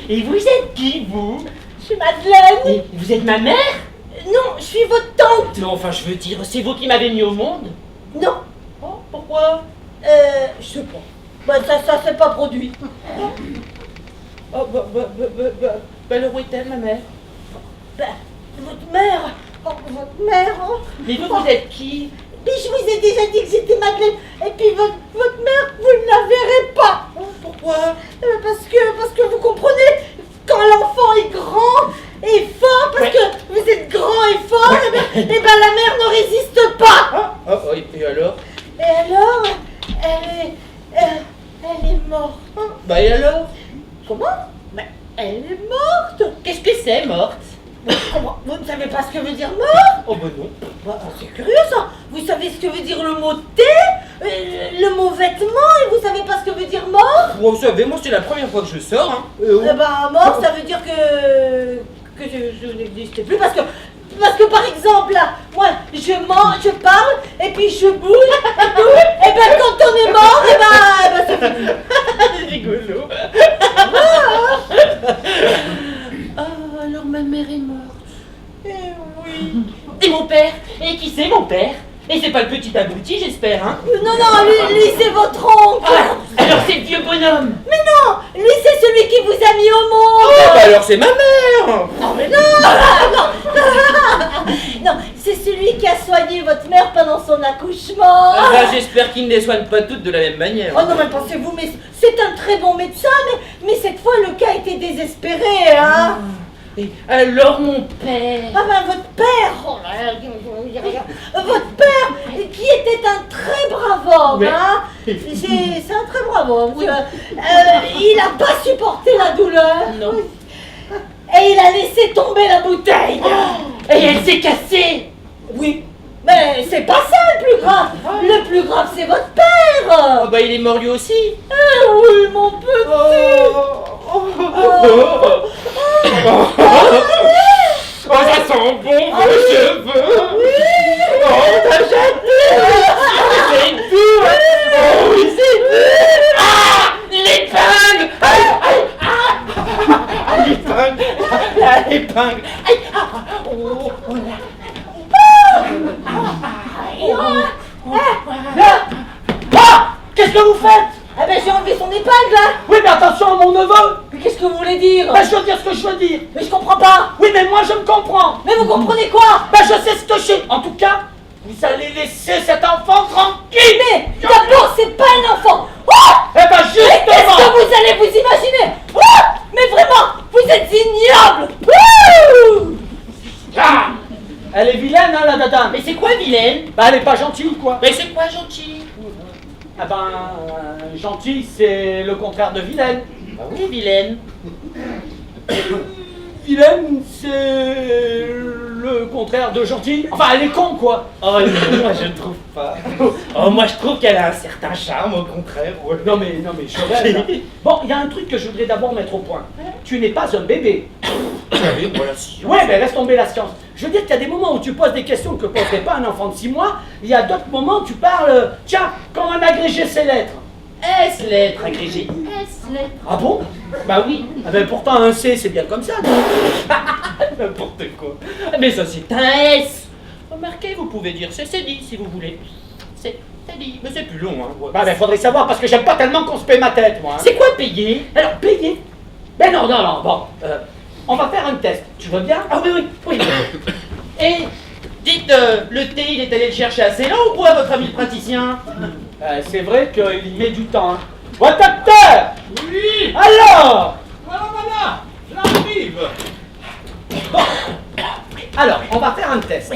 Et vous êtes qui, vous?
Je suis Madeleine.
Et vous êtes ma mère?
Non, je suis votre tante.
Non, enfin, je veux dire, c'est vous qui m'avez mis au monde?
Non,
Oh, pourquoi?
je sais pas. Ben, ça s'est pas produit.
Oh, alors où est-elle, ma mère?
Ben, votre mère. Oh, votre mère. Oh.
Mais vous êtes qui?
Mais je vous ai déjà dit que j'étais Madeleine. Et puis votre mère, vous ne la verrez pas.
Pourquoi?
Parce que vous comprenez, quand l'enfant est grand et fort, parce que vous êtes grand et fort, et ben la mère ne résiste pas.
Et alors?
Et alors, elle est morte.
Bah, et alors?
Comment? Mais elle est morte.
Qu'est-ce que c'est, morte?
Comment? Vous ne savez pas ce que veut dire mort?
Oh, bah non.
Bah, c'est curieux ça. Vous savez ce que veut dire le mot thé, le mot vêtement, et vous savez pas ce que veut dire mort?
Vous savez, moi, c'est la première fois que je sors, hein.
Eh ben, mort, ça veut dire que je n'existe plus, parce que par exemple, là, moi, je parle, et puis je bouge, et ben quand on est mort, et ben c'est fini.
C'est rigolo. Alors ma mère est morte.
Eh oui.
Et mon père? Et qui c'est mon père? Et c'est pas le petit abruti, j'espère, hein?
Non, lui c'est votre oncle.
Alors c'est le vieux bonhomme.
Mais non, lui c'est celui qui vous a mis au monde.
Oh, bah alors c'est ma mère.
Non, mais non. Non, c'est celui qui a soigné votre mère pendant son accouchement.
Bah, j'espère qu'il ne les soigne pas toutes de la même manière.
Oh non, mais pensez-vous, mais c'est un très bon médecin, mais cette fois le cas était désespéré, hein.
Et alors mon père?
Ah ben votre père, oh là là, votre père, qui était un très brave homme,
Ouais.
hein. C'est un très brave homme. Il n'a pas supporté la douleur.
Non.
Et il a laissé tomber la bouteille.
Et elle s'est cassée.
Oui. Mais c'est pas ça le plus grave. Le plus grave, c'est votre père.
Oh bah il est mort lui aussi.
Eh oui, mon petit.
Oh, ça sent bon vos cheveux. Oh, ta
C'est doux. Oh oui, c'est doux. Ah, l'épingle.
l'épingle.
La épingle. Aïe, oh, oh là.
Qu'est-ce que vous faites?
Ah ben j'ai enlevé son épingle là.
Oui mais attention à mon neveu.
Mais qu'est-ce que vous voulez dire?
Ben je veux dire ce que je veux dire.
Mais je comprends pas.
Oui mais moi je me comprends.
Mais vous comprenez quoi?
Ben je sais ce que je sais. En tout cas, vous allez laisser cet enfant tranquille.
Mais d'abord c'est pas un enfant. Oh,
Eh ben
mais qu'est-ce que
justement.
vous allez vous imaginer? Oh, mais vraiment, vous êtes ignoble. Ouh.
Ah, elle est vilaine hein la dada.
Mais c'est quoi vilaine?
Ben elle est pas gentille quoi.
Mais c'est quoi gentil?
Ah ben gentille c'est le contraire de vilaine.
Bah oui, vilaine.
Vilaine c'est le contraire de gentille. Enfin elle est con quoi.
Oh non, moi je trouve pas. Oh moi je trouve qu'elle a un certain charme, au contraire. Ouais.
Non mais je rêve, là. Bon, il y a un truc que je voudrais d'abord mettre au point. Tu n'es pas un bébé.
Vous savez, moi la science.
Ouais, mais laisse tomber la science. Je veux dire qu'il y a des moments où tu poses des questions que poserait pas un enfant de 6 mois. Il y a d'autres moments où tu parles, tiens, quand un agrégé ses lettres.
S-lettre agrégée. S-lettre.
Ah bon?
Bah oui.
Ah ben pourtant un C c'est bien comme ça.
N'importe quoi. Mais ça c'est un S. Remarquez, vous pouvez dire c'est dit si vous voulez. C'est dit. Mais c'est plus long, hein. Ouais.
Bah ben faudrait savoir parce que j'aime pas tellement qu'on se paie ma tête moi. Hein.
C'est quoi payer?
Alors payer? Ben non, bon. On va faire un test. Tu veux bien?
Ah oui. Et dites, le thé, il est allé le chercher assez lent ou quoi, votre ami le praticien?
C'est vrai qu'il met du temps. Hein. Ouais, docteur!
Oui.
Alors!
Voilà, j'arrive.
Bon. Alors, on va faire un test.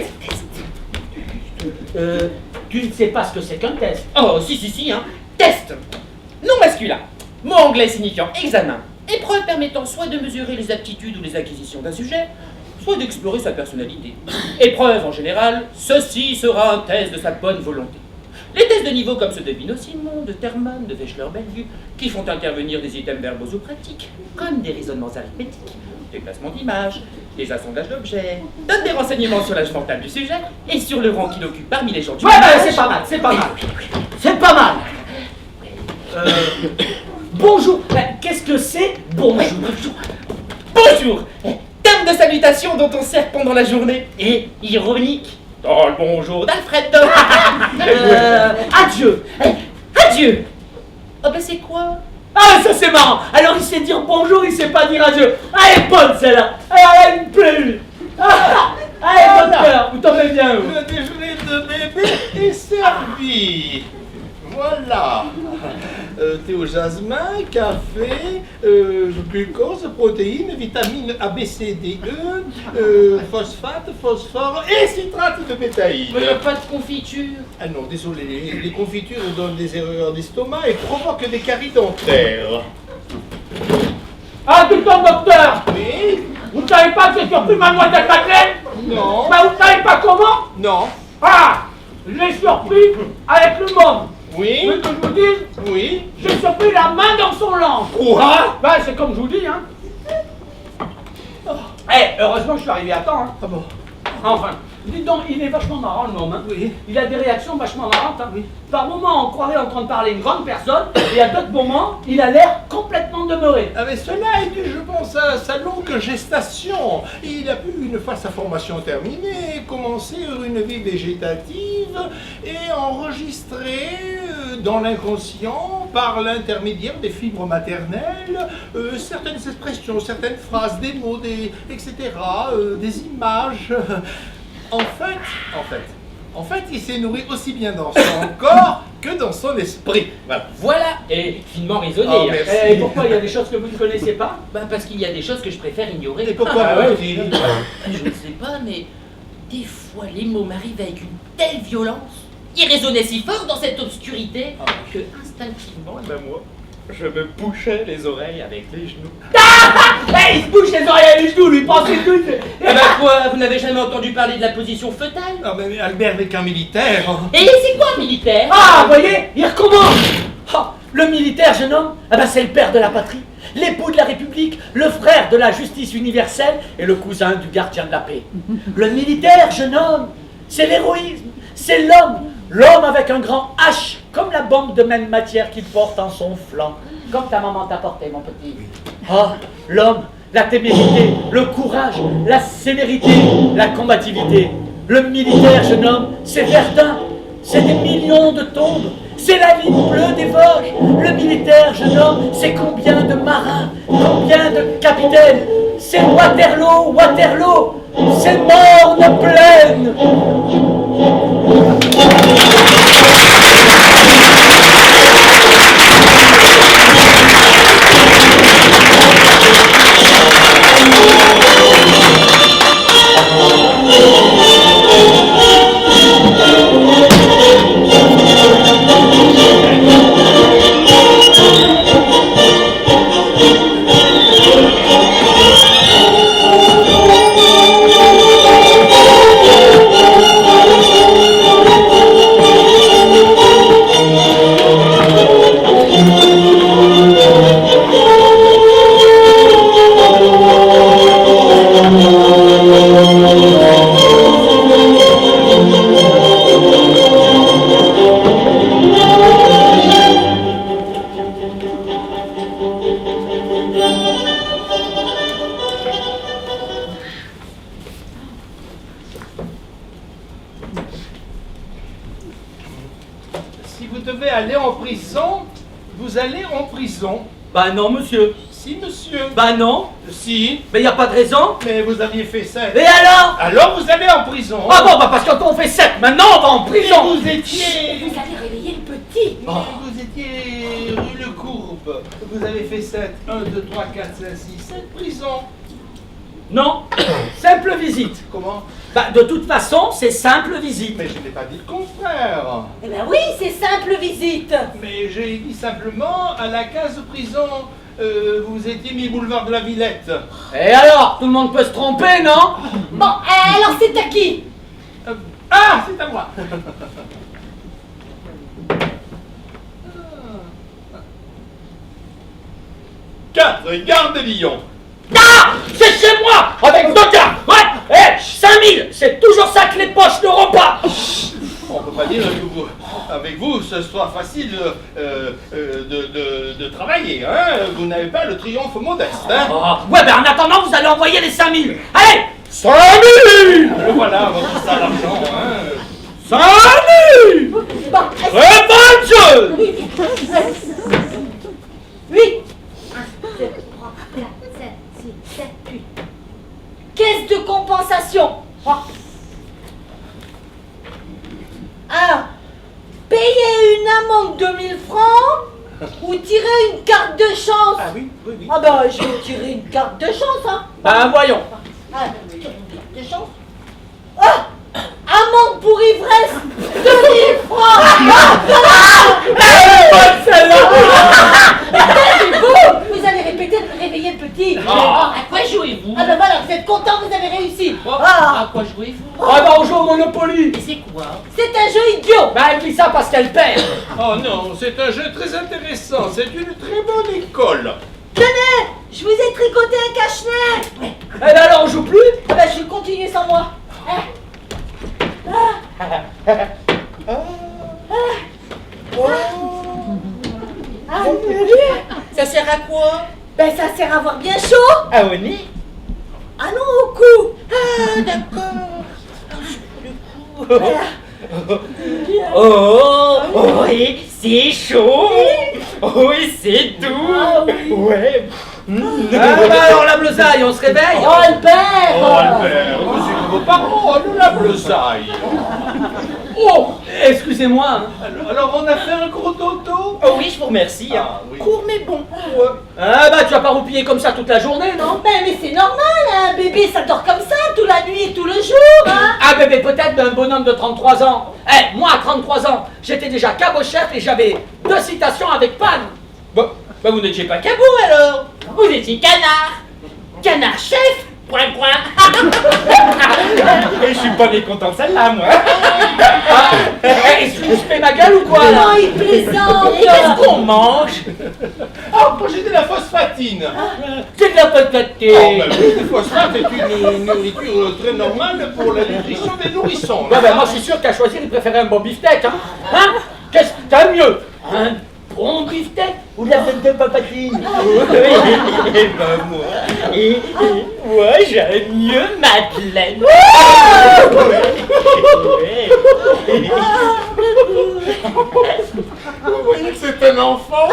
Tu ne sais pas ce que c'est qu'un test.
Oh, si, hein. Test. Non masculin. Mot anglais signifiant examen. Épreuve permettant soit de mesurer les aptitudes ou les acquisitions d'un sujet, soit d'explorer sa personnalité. Épreuve en général, ceci sera un test de sa bonne volonté. Les tests de niveau comme ceux de Bineau-Simon, de Terman, de Wechsler-Bellevue, qui font intervenir des items verbaux ou pratiques, comme des raisonnements arithmétiques, des placements d'images, des assemblages d'objets, donnent des renseignements sur l'âge mental du sujet et sur le rang qu'il occupe parmi les gens du
Ouais,
ménage.
c'est pas mal, c'est pas mal. C'est pas mal. Bonjour. Qu'est-ce que c'est bonjour?
Bonjour. Terme de salutation dont on sert pendant la journée et ironique. Oh, le bonjour d'Alfred.
Adieu.
Adieu. Oh ben c'est quoi?
Ah, ça c'est marrant. Alors il sait dire bonjour, il sait pas dire adieu. Ah, elle est bonne celle-là. Elle me plaît. Allez, docteur, vous tombez bien. Vous.
Le déjeuner de bébé est servi. Voilà. Thé au jasmin, café, glucose, protéines, vitamines A, B, C, D, E, phosphate, phosphore et citrate de bétaïne.
Il n'y a pas de confiture.
Ah non, désolé, les confitures donnent des erreurs d'estomac et provoquent des caries dentaires.
Ah, tout le temps, docteur.
Oui?
Vous savez pas que j'ai surpris mademoiselle Madeleine?
Non.
Bah, vous savez pas comment?
Non.
Ah, je l'ai surpris avec le monde.
Oui?
Vous voulez que je vous dise?
Oui?
J'ai surpris la main dans son langue.
Quoi?
Bah, c'est comme je vous dis, hein. Heureusement que je suis arrivé à temps, hein.
Ah bon?
Enfin, dites donc, il est vachement marrant le môme, hein.
Oui.
Il a des réactions vachement marrantes, hein.
Oui.
Par moments, on croirait en train de parler à une grande personne, et à d'autres moments, il a l'air complètement demeuré.
Ah mais cela est dû, je pense, à sa longue gestation. Il a pu, une fois sa formation terminée, commencer une vie végétative et enregistrer dans l'inconscient, par l'intermédiaire des fibres maternelles, certaines expressions, certaines phrases, des mots, etc., des images. En fait, il s'est nourri aussi bien dans son corps que dans son esprit. Voilà.
Voilà, et finement raisonné.
Oh,
hein.
merci.
Et pourquoi il y a des choses que vous ne connaissez pas?
Bah parce qu'il y a des choses que je préfère ignorer.
Et pourquoi
Ah, ouais.
dit
Je ne sais pas, mais des fois les mots m'arrivent avec une telle violence. Ils résonnaient si fort dans cette obscurité que instinctivement, ben moi, je me bouchais les oreilles avec les genoux.
Il se bouge les oreilles et les genoux, lui, pensez tout.
Eh ben quoi, vous n'avez jamais entendu parler de la position fœtale?
Ah mais Albert n'est qu'un militaire.
Et c'est quoi un militaire?
Ah, voyez, il recommence. Ah, le militaire, jeune homme, eh ben, c'est le père de la patrie, l'époux de la République, le frère de la justice universelle et le cousin du gardien de la paix. Le militaire, jeune homme, c'est l'héroïsme, c'est l'homme avec un grand H, comme la bombe de même matière qu'il porte en son flanc, comme ta maman t'a porté, mon petit. Ah, l'homme, la témérité, le courage, la sévérité, la combativité. Le militaire, jeune homme, c'est Verdun, c'est des millions de tombes, c'est la ligne bleue des Vosges. Le militaire, jeune homme, c'est combien de marins, combien de capitaines. C'est Waterloo, c'est Morne-Plaine.
Si vous devez aller en prison, vous allez en prison.
Bah non, monsieur.
Si, monsieur.
Bah non.
Si.
Mais y a pas de raison.
Mais vous aviez fait 7.
Et alors?
Alors vous allez en prison.
Ah bon, bah parce que quand on fait 7, maintenant on va en
Mais
prison.
vous étiez...
Vous avez réveillé le petit.
Mais vous étiez rue Le Courbe. Vous avez fait 7. 1, 2, 3, 4, 5, 6, 7 prisons.
Non, simple visite.
Comment?
Bah, de toute façon, c'est simple visite.
Mais je n'ai pas dit le contraire.
Eh ben oui, c'est simple visite.
Mais j'ai dit simplement à la case prison. Vous étiez mis boulevard de la Villette.
Et alors, tout le monde peut se tromper, non?
Bon, alors c'est à qui?
Ah, c'est à moi. 4 gare de Lyon.
Ah! C'est chez moi! Avec 2 gars! Ouais! 5000! C'est toujours ça que les poches n'auront pas!
On peut pas dire que avec vous, ce soit facile de travailler, hein. Vous n'avez pas le triomphe modeste, hein.
Oh, ouais, ben en attendant, vous allez envoyer les 5000! Allez! 5000!
Le voilà, votre sale argent, hein.
5000!
Bon,
Revanche!
oui. 1, 2, 3, 4, 5, 6, 7, 8. Caisse de compensation. 1. Payer une amende de 1000 francs ou tirer une carte de chance.
Ah oui, oui, oui.
Ah ben, je vais tirer une carte de chance, hein.
Ben voyons.
Ah, je tire une carte de chance. Ah! Amende pour ivresse de 1000 francs. Vous allez répéter de réveiller le petit.
À quoi jouez-vous?
Ah ben voilà, vous êtes content, vous avez réussi.
À quoi jouez-vous?
Ah ben on joue au Monopoly!
Et c'est quoi?
C'est un jeu idiot.
Ben elle dit ça parce qu'elle perd!
Oh non, c'est un jeu très intéressant. C'est une très bonne école.
Tenez, je vous ai tricoté un cache-nez.
Eh ben alors on joue plus?
Ah ben je vais continuer sans moi.
Ça sert à quoi?
Ben ça sert à avoir bien chaud.
Ah oui?
Ah non, au cou.
Ah d'accord.
Voilà.
Oh, oui, c'est chaud. Oui, c'est doux.
Ah oui.
Ouais.
Ah ben alors la bleusaille, on se réveille?
Oh Albert.
Oh Albert, c'est vos paroles, la bleusaille.
Oh! Excusez-moi! Hein.
Alors on a fait un gros dodo.
Oh oui, je vous remercie.
Ah, oui.
Court mais bon.
Ah bah tu vas pas roupiller comme ça toute la journée, non?
Ben mais c'est normal, un bébé ça dort comme ça toute la nuit et tout le jour, hein.
Ah bébé peut-être d'un bonhomme de 33 ans. Eh, moi à 33 ans, j'étais déjà cabochef et j'avais 2 citations avec Pan.
Bah vous n'étiez pas cabot alors. Vous étiez canard. Canard chef. Point point. Et je suis pas mécontent de celle-là moi.
Est-ce que je fais ma gueule ou quoi là?
Non, il plaisante.
Et qu'est-ce qu'on mange?
Oh, moi j'ai de la phosphatine.
C'est de la patate.
Oh, ben oui, le phosphate est une nourriture très normale pour la nutrition des nourrissons.
Ouais, ben moi je suis sûr qu'à choisir il préférait un bon beefsteak, hein? Hein? Qu'est-ce que t'as mieux? Un bon beefsteak ou de la tête de papatine?
Et ben moi j'aime mieux Madeleine.
Vous voyez que c'est un enfant.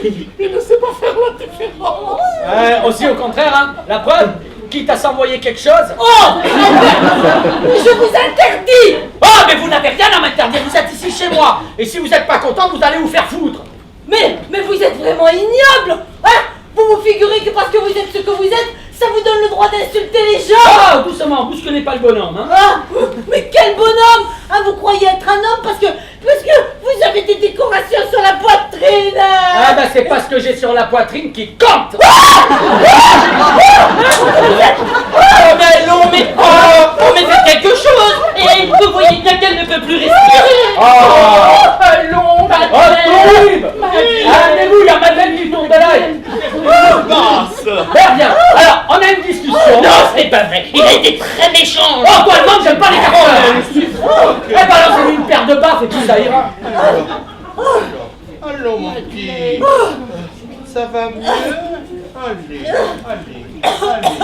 Il ne sait pas faire la différence.
Aussi au contraire, hein? La preuve, quitte à s'envoyer quelque chose.
Oh je vous interdis.
Oh, mais vous n'avez rien à m'interdire, vous êtes ici chez moi. Et si vous n'êtes pas content, vous allez vous faire foutre.
Mais vous êtes vraiment ignoble. Hein. Vous vous figurez que parce que vous êtes ce que vous êtes, ça vous donne le droit d'insulter les gens.
Ah, doucement, bousculez pas le bonhomme, hein?
Ah, mais quel bonhomme. Ah, vous croyez être un homme parce que vous avez des décorations sur la poitrine.
Ah bah c'est pas ce que j'ai sur la poitrine qui compte.
Oh mais non mais mais faites quelque chose. Et vous voyez bien qu'elle ne peut plus respirer. Allons Madeleine.
Allez-vous, il y a Madeleine qui tourne de l'œil.
Basse.
Très bien, alors on a une discussion.
Non, ce n'est pas vrai. Il a été très méchant.
Oh, toi le monde, j'aime pas les carottes. Eh ben alors c'est une paire de baffes et puis ça ira.
Allons mon petit. Ça va mieux? Allez, allez, allez.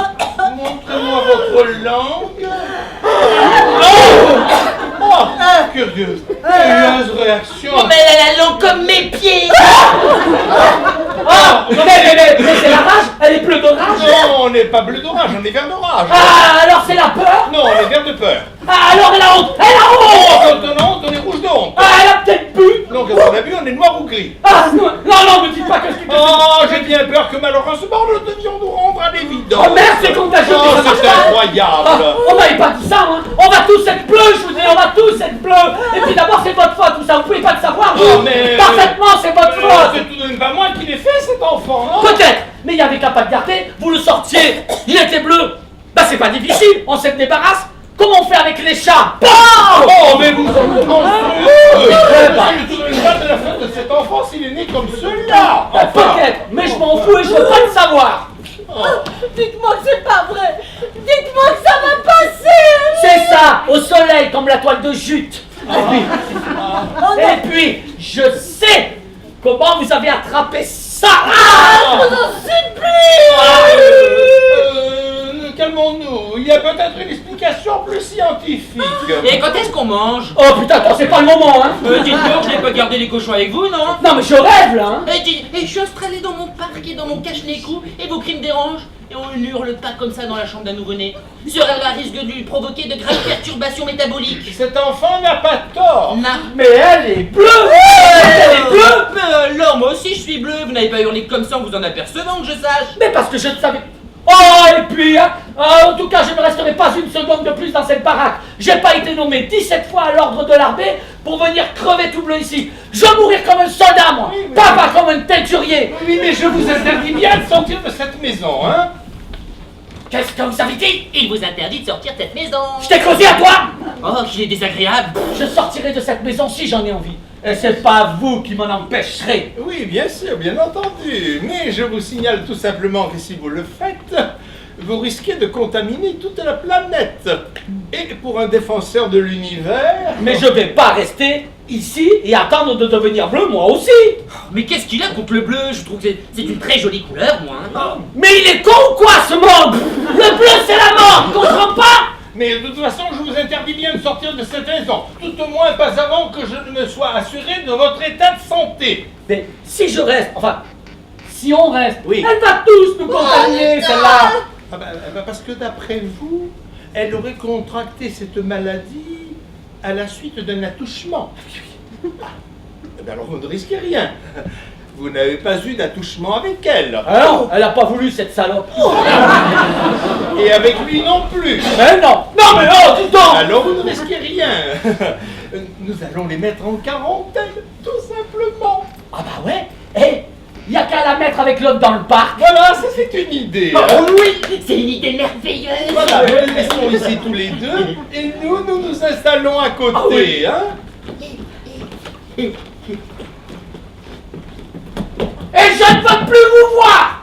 Montrez-moi votre langue. Oh, curieux. Curieuse réaction.
Oh, mais elle a la langue comme mes pieds.
Ah, mais c'est la rage, elle est pleine de rage.
Non, on n'est pas bleu d'orage, on est vert d'orage.
Ah, alors c'est la peur.
Non, on est vert de peur.
Ah, alors elle a honte, elle a honte.
Oh, quand on a honte, on est rouge de honte.
Ah, elle a peut-être bu.
Non, quand on a bu, on est noir ou gris.
Ah, non, me dites pas que je suis...
Oh, j'ai bien peur que malheureusement nous devions nous rendre à l'évidence.
Oh merde, c'est contagieux.
Oh,
m'avez pas dit ça, hein. On va tous être bleus, je vous dis, on va tous être bleus. Et puis d'abord, c'est votre faute, tout ça. Vous pouvez pas le savoir, vous.
Oh, mais-
Parfaitement, c'est votre faute.
C'est tout de même pas moi qui l'ai fait, cet enfant, non?
Peut-être, mais il y avait qu'à pas le garder. Vous le sortiez, il était bleu. Bah, c'est pas difficile, on se débarrasse. Comment on fait avec les chats?
Oh, mais vous êtes monstrueux!
bah.
C'est tout de même pas de la faute de cet enfant s'il est né comme cela!
Bah, peut-être, mais je m'en fous et je veux pas le savoir.
Dites-moi que c'est pas vrai. Dites-moi que ça va passer.
C'est ça, au soleil comme la toile de jute.
Oh non.
Et puis, je sais comment vous avez attrapé ça.
Je vous en supplie.
Calmons-nous, il y a peut-être une explication plus scientifique.
Et quand est-ce qu'on mange?
Oh putain, attends, c'est pas le moment, hein.
Dites donc, je n'ai pas gardé les cochons avec vous, non?
Non mais je rêve là, hein.
Je suis installé dans mon parc et dans mon cache-nez-cou, et vos cris me dérangent. Et on n'hurle pas comme ça dans la chambre d'un nouveau-né. Cela risque de lui provoquer de graves perturbations métaboliques.
Cet enfant n'a pas tort.
Mais elle est bleue. Elle est bleue.
Mais alors, moi aussi je suis bleu, vous n'avez pas hurlé comme ça en vous en apercevant que je sache.
Mais parce que je ne savais... Oh, et puis, hein, en tout cas, je ne resterai pas une seconde de plus dans cette baraque. J'ai pas été nommé 17 fois à l'ordre de l'armée pour venir crever tout bleu ici. Je vais mourir comme un soldat, moi.
Oui, mais-
Pas comme un teinturier.
Oui, mais je vous interdis bien de sortir de cette maison, hein?
Qu'est-ce que vous avez dit?
Il vous interdit de sortir de cette maison.
Je t'ai causé à toi.
Oh, qu'il est désagréable.
Je sortirai de cette maison si j'en ai envie. Et c'est pas vous qui m'en empêcherez.
Oui, bien sûr, bien entendu. Mais je vous signale tout simplement que si vous le faites, vous risquez de contaminer toute la planète. Et pour un défenseur de l'univers...
Mais je vais pas rester ici et attendre de devenir bleu moi aussi.
Mais qu'est-ce qu'il a contre le bleu? Je trouve que c'est une très jolie couleur, moi. Hein.
Mais il est con ou quoi ce monde? Le bleu c'est la mort, comprends pas?
Mais de toute façon, je vous interdis bien de sortir de cette maison. Tout au moins pas avant que je ne me sois assuré de votre état de santé.
Mais si je reste, enfin, si on reste,
Oui.
elle va tous nous contaminer celle-là.
Ah bah, parce que d'après vous, elle aurait contracté cette maladie à la suite d'un attouchement. Ah, eh ben alors vous ne risquez rien. Vous n'avez pas eu d'attouchement avec elle.
Alors, elle a pas voulu cette salope.
Et avec lui non plus.
Mais non, non mais oh, dis donc.
Alors vous ne risquez rien. Nous allons les mettre en quarantaine, tout simplement.
Ah bah ouais, hé, y a qu'à la mettre avec l'autre dans le parc.
Voilà, ça c'est une idée.
Oh oui.
C'est une idée merveilleuse.
Voilà, nous les laissons ici tous les deux et nous nous installons à côté. Hein.
Et je ne veux plus vous voir.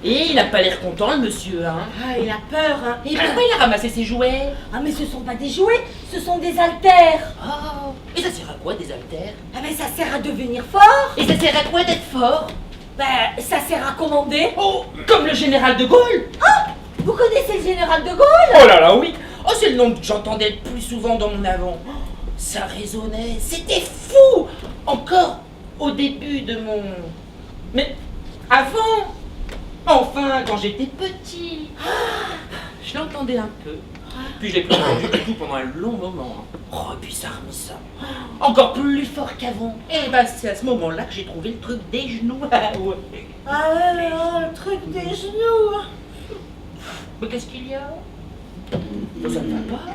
Et il n'a pas l'air content, le monsieur, hein.
Ah, il a peur, hein.
Et pourquoi il a ramassé ses jouets?
Ah, mais ce sont pas des jouets, ce sont des haltères.
Oh. Et ça sert à quoi, des haltères?
Ah, mais ça sert à devenir fort.
Et ça sert à quoi d'être fort?
Ben, ça sert à commander.
Oh, comme le général de Gaulle.
Vous connaissez le général de Gaulle?
Oh là là, oui. Oh, c'est le nom que j'entendais le plus souvent dans mon avant. Oh, ça résonnait, c'était fou. Encore au début de mon... Mais avant, enfin, quand j'étais petit, je l'entendais un peu. Puis je l'ai plus entendu du tout pendant un long moment. Oh, et puis ça a remis ça. Encore plus fort qu'avant. Et bah, c'est à ce moment-là que j'ai trouvé le truc des genoux. Ah ouais.
Ah ouais, le truc des genoux.
Mais qu'est-ce qu'il y a? Ça ne va pas.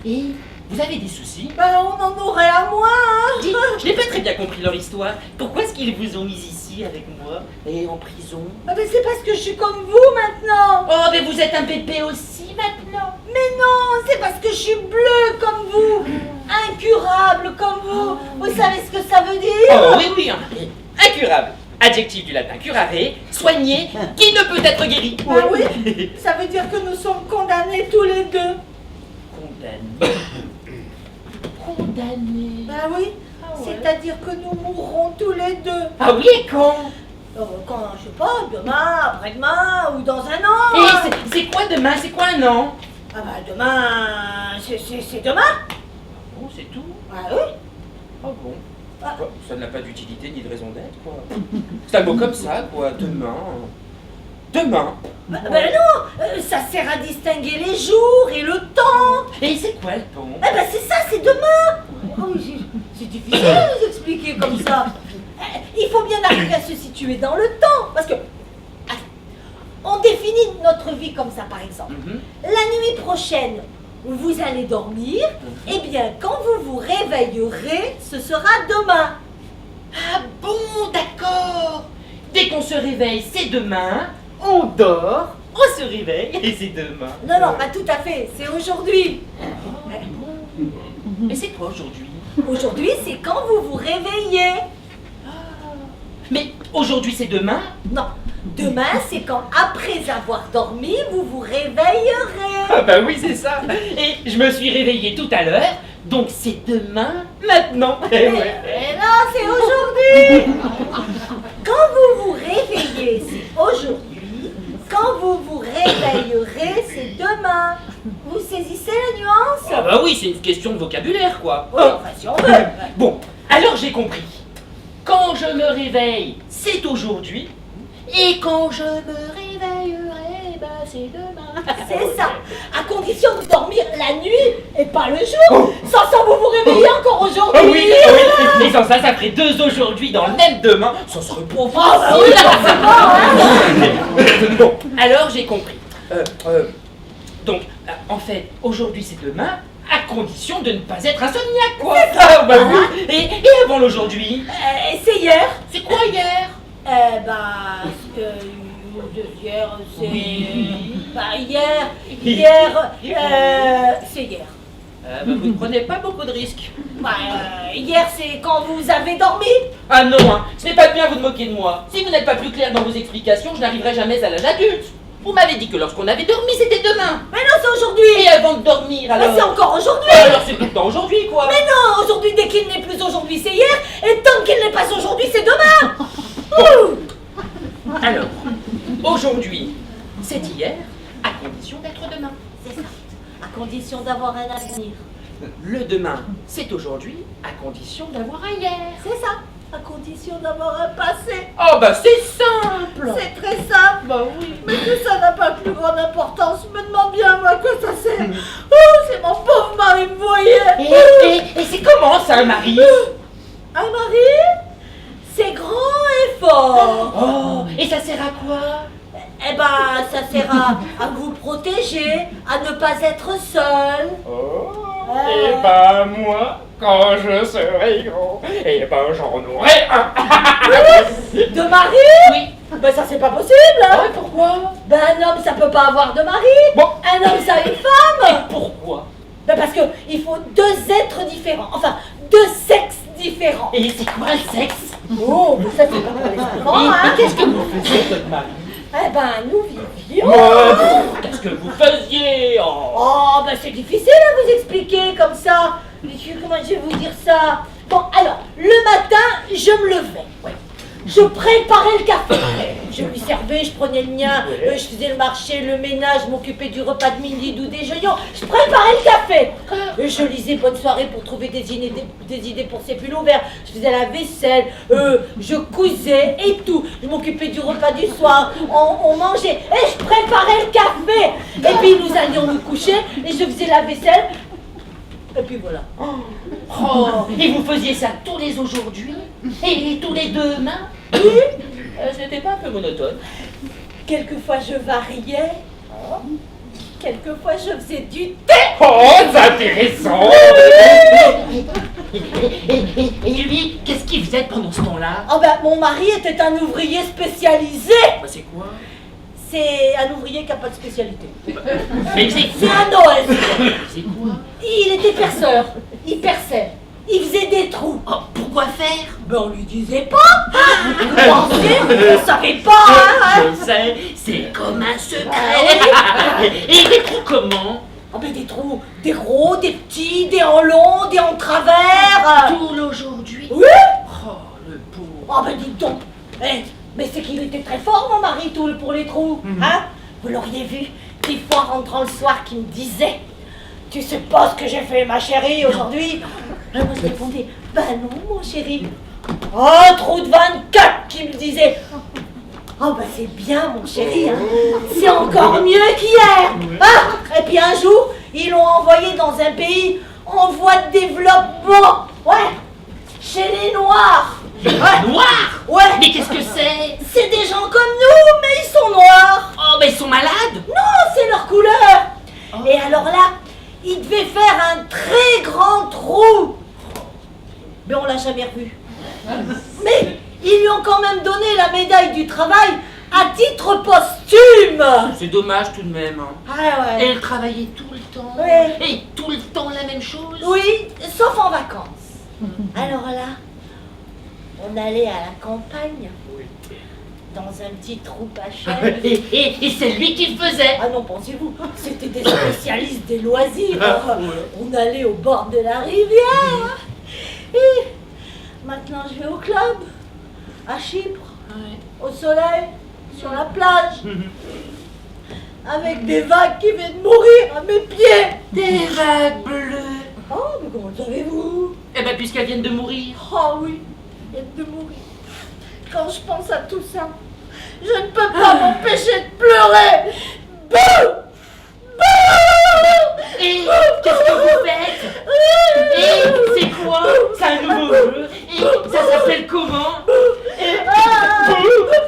Et vous avez des soucis?
Ben, on en aurait à moins, hein.
Dites, je n'ai pas très bien compris leur histoire. Pourquoi est-ce qu'ils vous ont mis ici avec moi et en prison?
Ah, ben, c'est parce que je suis comme vous maintenant.
Oh, mais vous êtes un bébé aussi maintenant.
Mais non, c'est parce que je suis bleue comme vous, incurable comme vous. Vous savez ce que ça veut dire?
Oh oui, oui, hein. Incurable. Adjectif du latin curare, soigné, qui ne peut être guéri.
Ah oui, ça veut dire que nous sommes condamnés tous les deux.
Condamné. Condamné.
Bah oui,
Ah
C'est-à-dire que nous mourrons tous les deux.
Ah oui, et quand?
Quand, je sais pas, demain, après-demain ou dans un an.
Et c'est quoi demain? C'est quoi un an?
Ah bah demain, c'est demain.
Oh, c'est tout?
Ah oui.
Ah bon?
Ah.
Quoi, ça n'a pas d'utilité ni de raison d'être, quoi. C'est un mot comme ça, quoi. Demain. Demain.
Bah non, ça sert à distinguer les jours et le temps.
Et c'est quoi le temps?
Eh ben c'est ça, c'est demain. Oh, c'est difficile de vous expliquer comme ça. Il faut bien arriver à se situer dans le temps. Parce que, on définit notre vie comme ça, par exemple. La nuit prochaine, vous allez dormir. Eh bien, quand vous vous réveillerez, ce sera demain.
Ah bon, d'accord. Dès qu'on se réveille, c'est demain. On dort, on se réveille et c'est demain.
Non, non, pas tout à fait. C'est aujourd'hui.
Mais c'est quoi aujourd'hui?
Aujourd'hui, c'est quand vous vous réveillez.
Mais aujourd'hui c'est demain?
Non, demain, c'est quand, après avoir dormi, vous vous réveillerez.
Ah bah oui, c'est ça. Et je me suis réveillé tout à l'heure, donc c'est demain, maintenant. Eh ouais.
Et non, c'est aujourd'hui. Quand vous vous réveillez, c'est aujourd'hui. Quand vous vous réveillerez, c'est demain. Vous saisissez la nuance?
Ah bah oui, c'est une question de vocabulaire, quoi.
Oui, enfin, si on veut.
Bon, alors j'ai compris. Quand je me réveille, c'est aujourd'hui. Et quand je me réveillerai, bah c'est demain.
C'est ça. À condition de dormir la nuit et pas le jour. Sans ça, vous vous réveillez encore aujourd'hui.
Oh oui, oh oui. Et sans ça, ça ferait deux aujourd'hui dans le même demain. Ça serait pas
Ah bah oui, forcément, hein.
Bon, alors j'ai compris. Donc, en fait, aujourd'hui c'est demain, à condition de ne pas être insomniaque, quoi. Ah bah oui. Et avant l'aujourd'hui?
C'est hier.
C'est quoi hier?
Hier, c'est...
Oui.
Bah, hier, c'est hier.
Bah, vous ne prenez pas beaucoup de risques.
Bah, hier, c'est quand vous avez dormi.
Ah non, hein, ce n'est pas bien vous de moquer de moi. Si vous n'êtes pas plus clair dans vos explications, je n'arriverai jamais à l'âge adulte. Vous m'avez dit que lorsqu'on avait dormi, c'était demain.
Mais non, c'est aujourd'hui.
Et avant de dormir, alors?
Mais c'est encore aujourd'hui.
Alors c'est tout le temps aujourd'hui, quoi.
Mais non, aujourd'hui, dès qu'il n'est plus aujourd'hui, c'est hier. Et tant qu'il n'est pas aujourd'hui, c'est demain. Ouh.
Alors, aujourd'hui, c'est hier, à condition d'être demain.
C'est ça. À condition d'avoir un avenir.
Le demain, c'est aujourd'hui, à condition d'avoir un hier.
C'est ça. À condition d'avoir un passé.
Oh bah c'est simple.
C'est très simple.
Bah oui.
Mais que ça n'a pas plus grande importance. Je me demande bien, moi, à quoi ça sert. Oh, c'est mon pauvre mari, vous voyez.
Et c'est comment ça, un mari?
Un mari, c'est grand et fort.
Oh, et ça sert à quoi?
Eh ben, ça sert à vous protéger, à ne pas être seul.
Oh, et ben moi, quand je serai grand, et ben j'en aurai un.
De mari?
Oui.
Ben ça c'est pas possible, hein.
Ouais, pourquoi?
Ben un homme ça peut pas avoir de mari.
Bon.
Un homme ça a une femme.
Pourquoi?
Ben parce que il faut deux êtres différents, enfin deux sexes différents.
Et c'est quoi le sexe?
Oh, mais ça c'est pas pour les enfants,
Et
hein.
qu'est-ce que vous faisiez, votre mari?
Eh ben nous vivions.
Qu'est-ce que vous faisiez?
Oh, ben c'est difficile à vous expliquer comme ça. Comment je vais vous dire ça? Bon, alors, le matin, je me levais. Ouais. Je préparais le café. Je lui servais, je prenais le mien, je faisais le marché, le ménage, je m'occupais du repas de midi, du déjeuner. Je préparais le café. Je lisais Bonne soirée pour trouver des idées pour ses pulls verts. Je faisais la vaisselle, je cousais et tout. Je m'occupais du repas du soir. On mangeait et je préparais le café. Et puis nous allions nous coucher et je faisais la vaisselle. Et puis voilà.
Oh, et vous faisiez ça tous les aujourd'hui? Et tous les demain?
Oui.
C'était pas un peu monotone?
Quelquefois je variais. Quelquefois je faisais du thé.
Oh, c'est intéressant! Et lui, qu'est-ce qu'il faisait pendant ce temps-là?
Oh ben, mon mari était un ouvrier spécialisé.
Bah, c'est quoi?
C'est un ouvrier qui n'a pas de spécialité.
Mais c'est
C'est un Noël.
C'est quoi?
Il était perceur. Il perçait. Il faisait des trous.
Oh, pourquoi faire?
Ben on lui disait pas. Vous pensez? On savait pas. Hein.
Je sais, c'est comme un secret. Et des trous comment?
Ah ben des trous, des gros, des petits, des en long, des en travers.
Tout aujourd'hui.
Oui.
Oh, le pauvre.
Ah ben dites donc. Mais c'est qu'il était très fort mon mari Toul pour les trous. Hein? Vous l'auriez vu, des fois rentrant le soir qui me disait: tu sais pas ce que j'ai fait ma chérie aujourd'hui? Moi je répondais: bah non mon chéri. Oh, trou de 24 qui me disait: oh bah c'est bien mon chéri, hein. C'est encore mieux qu'hier. Ah, et puis un jour, ils l'ont envoyé dans un pays en voie de développement. Ouais, chez les Noirs. Ouais.
Noirs?
Ouais.
Mais qu'est-ce que c'est?
C'est des gens comme nous, mais ils sont noirs.
Oh, mais ils sont malades?
Non, c'est leur couleur. Et alors là, ils devaient faire un très grand trou. Mais on l'a jamais revu. Mais ils lui ont quand même donné la médaille du travail à titre posthume.
C'est dommage tout de même. Hein.
Ah ouais.
Elle travaillait tout le temps.
Ouais.
Et tout le temps la même chose.
Oui, sauf en vacances. Alors là, on allait à la campagne, dans un petit trou pas cher.
Et c'est lui qui le faisait.
Ah non, pensez-vous, c'était des spécialistes des loisirs. On allait au bord de la rivière. Et maintenant, je vais au club, à Chypre, au soleil, sur la plage, avec des vagues qui viennent mourir à mes pieds.
Des vagues bleues.
Oh, mais comment le savez-vous?
Eh ben, puisqu'elles viennent de mourir.
Oh oui, et de mourir. Quand je pense à tout ça, je ne peux pas m'empêcher de pleurer. Bouh! Bouh!
Et qu'est-ce que vous faites? Et c'est quoi? C'est un nouveau jeu. Et ça s'appelle comment?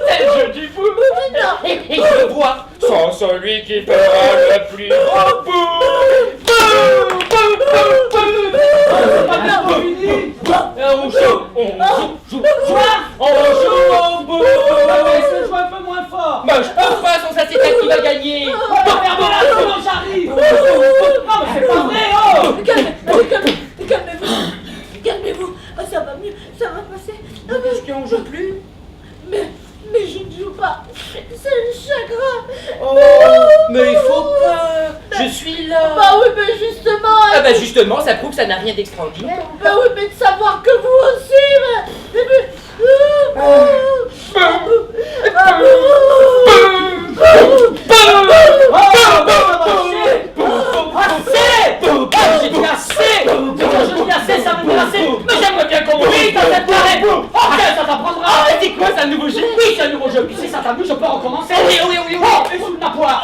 C'est le jeu du bout.
Et
Je vois, sans celui qui fera le plus grand bout. On joue au bout.
Ça joue un peu moins fort.
Bah je pense pas, sans ça c'est elle qui va gagner.
Fermez-la, sinon j'arrive. Non mais c'est pas vrai, oh.
Calmez-vous, calmez-vous. Ah, ça va mieux, ça va passer. Ah,
Parce qu'on joue plus.
mais je ne joue pas. C'est le chagrin.
Oh, mais il faut pas. Je suis là.
Bah oui, mais justement.
Ah bah justement, ça prouve que ça n'a rien d'extraordinaire.
Bah oui, mais de savoir que vous aussi.
J'ai dit assez. Quand je dis assez, ça veut dire assez. Mais j'aimerais bien qu'on brille dans cette arrête. Ok, ça t'apprendra.
Ah, c'est quoi, c'est un nouveau jeu?
Oui, c'est un nouveau jeu. Puis si ça t'amuse, je peux recommencer.
Oui.
Oh, et sous la poire.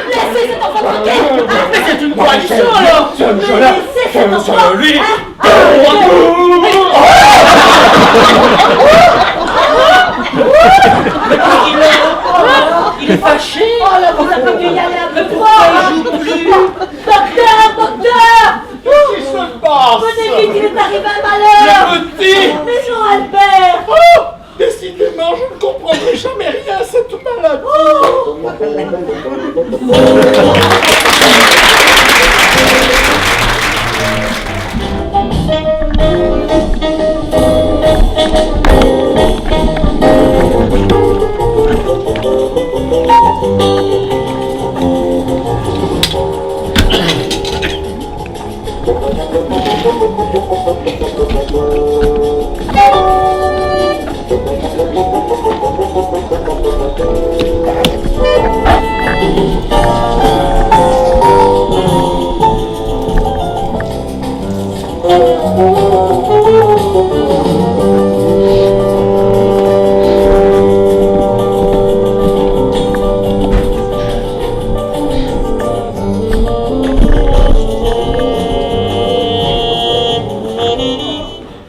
Laissez cet enfant tranquille.
Mais c'est une coalition alors.
Laissez cet enfant.
lui.
Il est fâché.
Oh là, vous avez pu y aller un peu
Pourquoi
fort.
il joue plus?
Docteur.
Qu'est-ce qui se passe?
Venez vite, il est arrivé un malheur.
Le petit!
Mais Jean-Albert.
Oh! Décidément, je ne comprendrai jamais rien à cette maladie.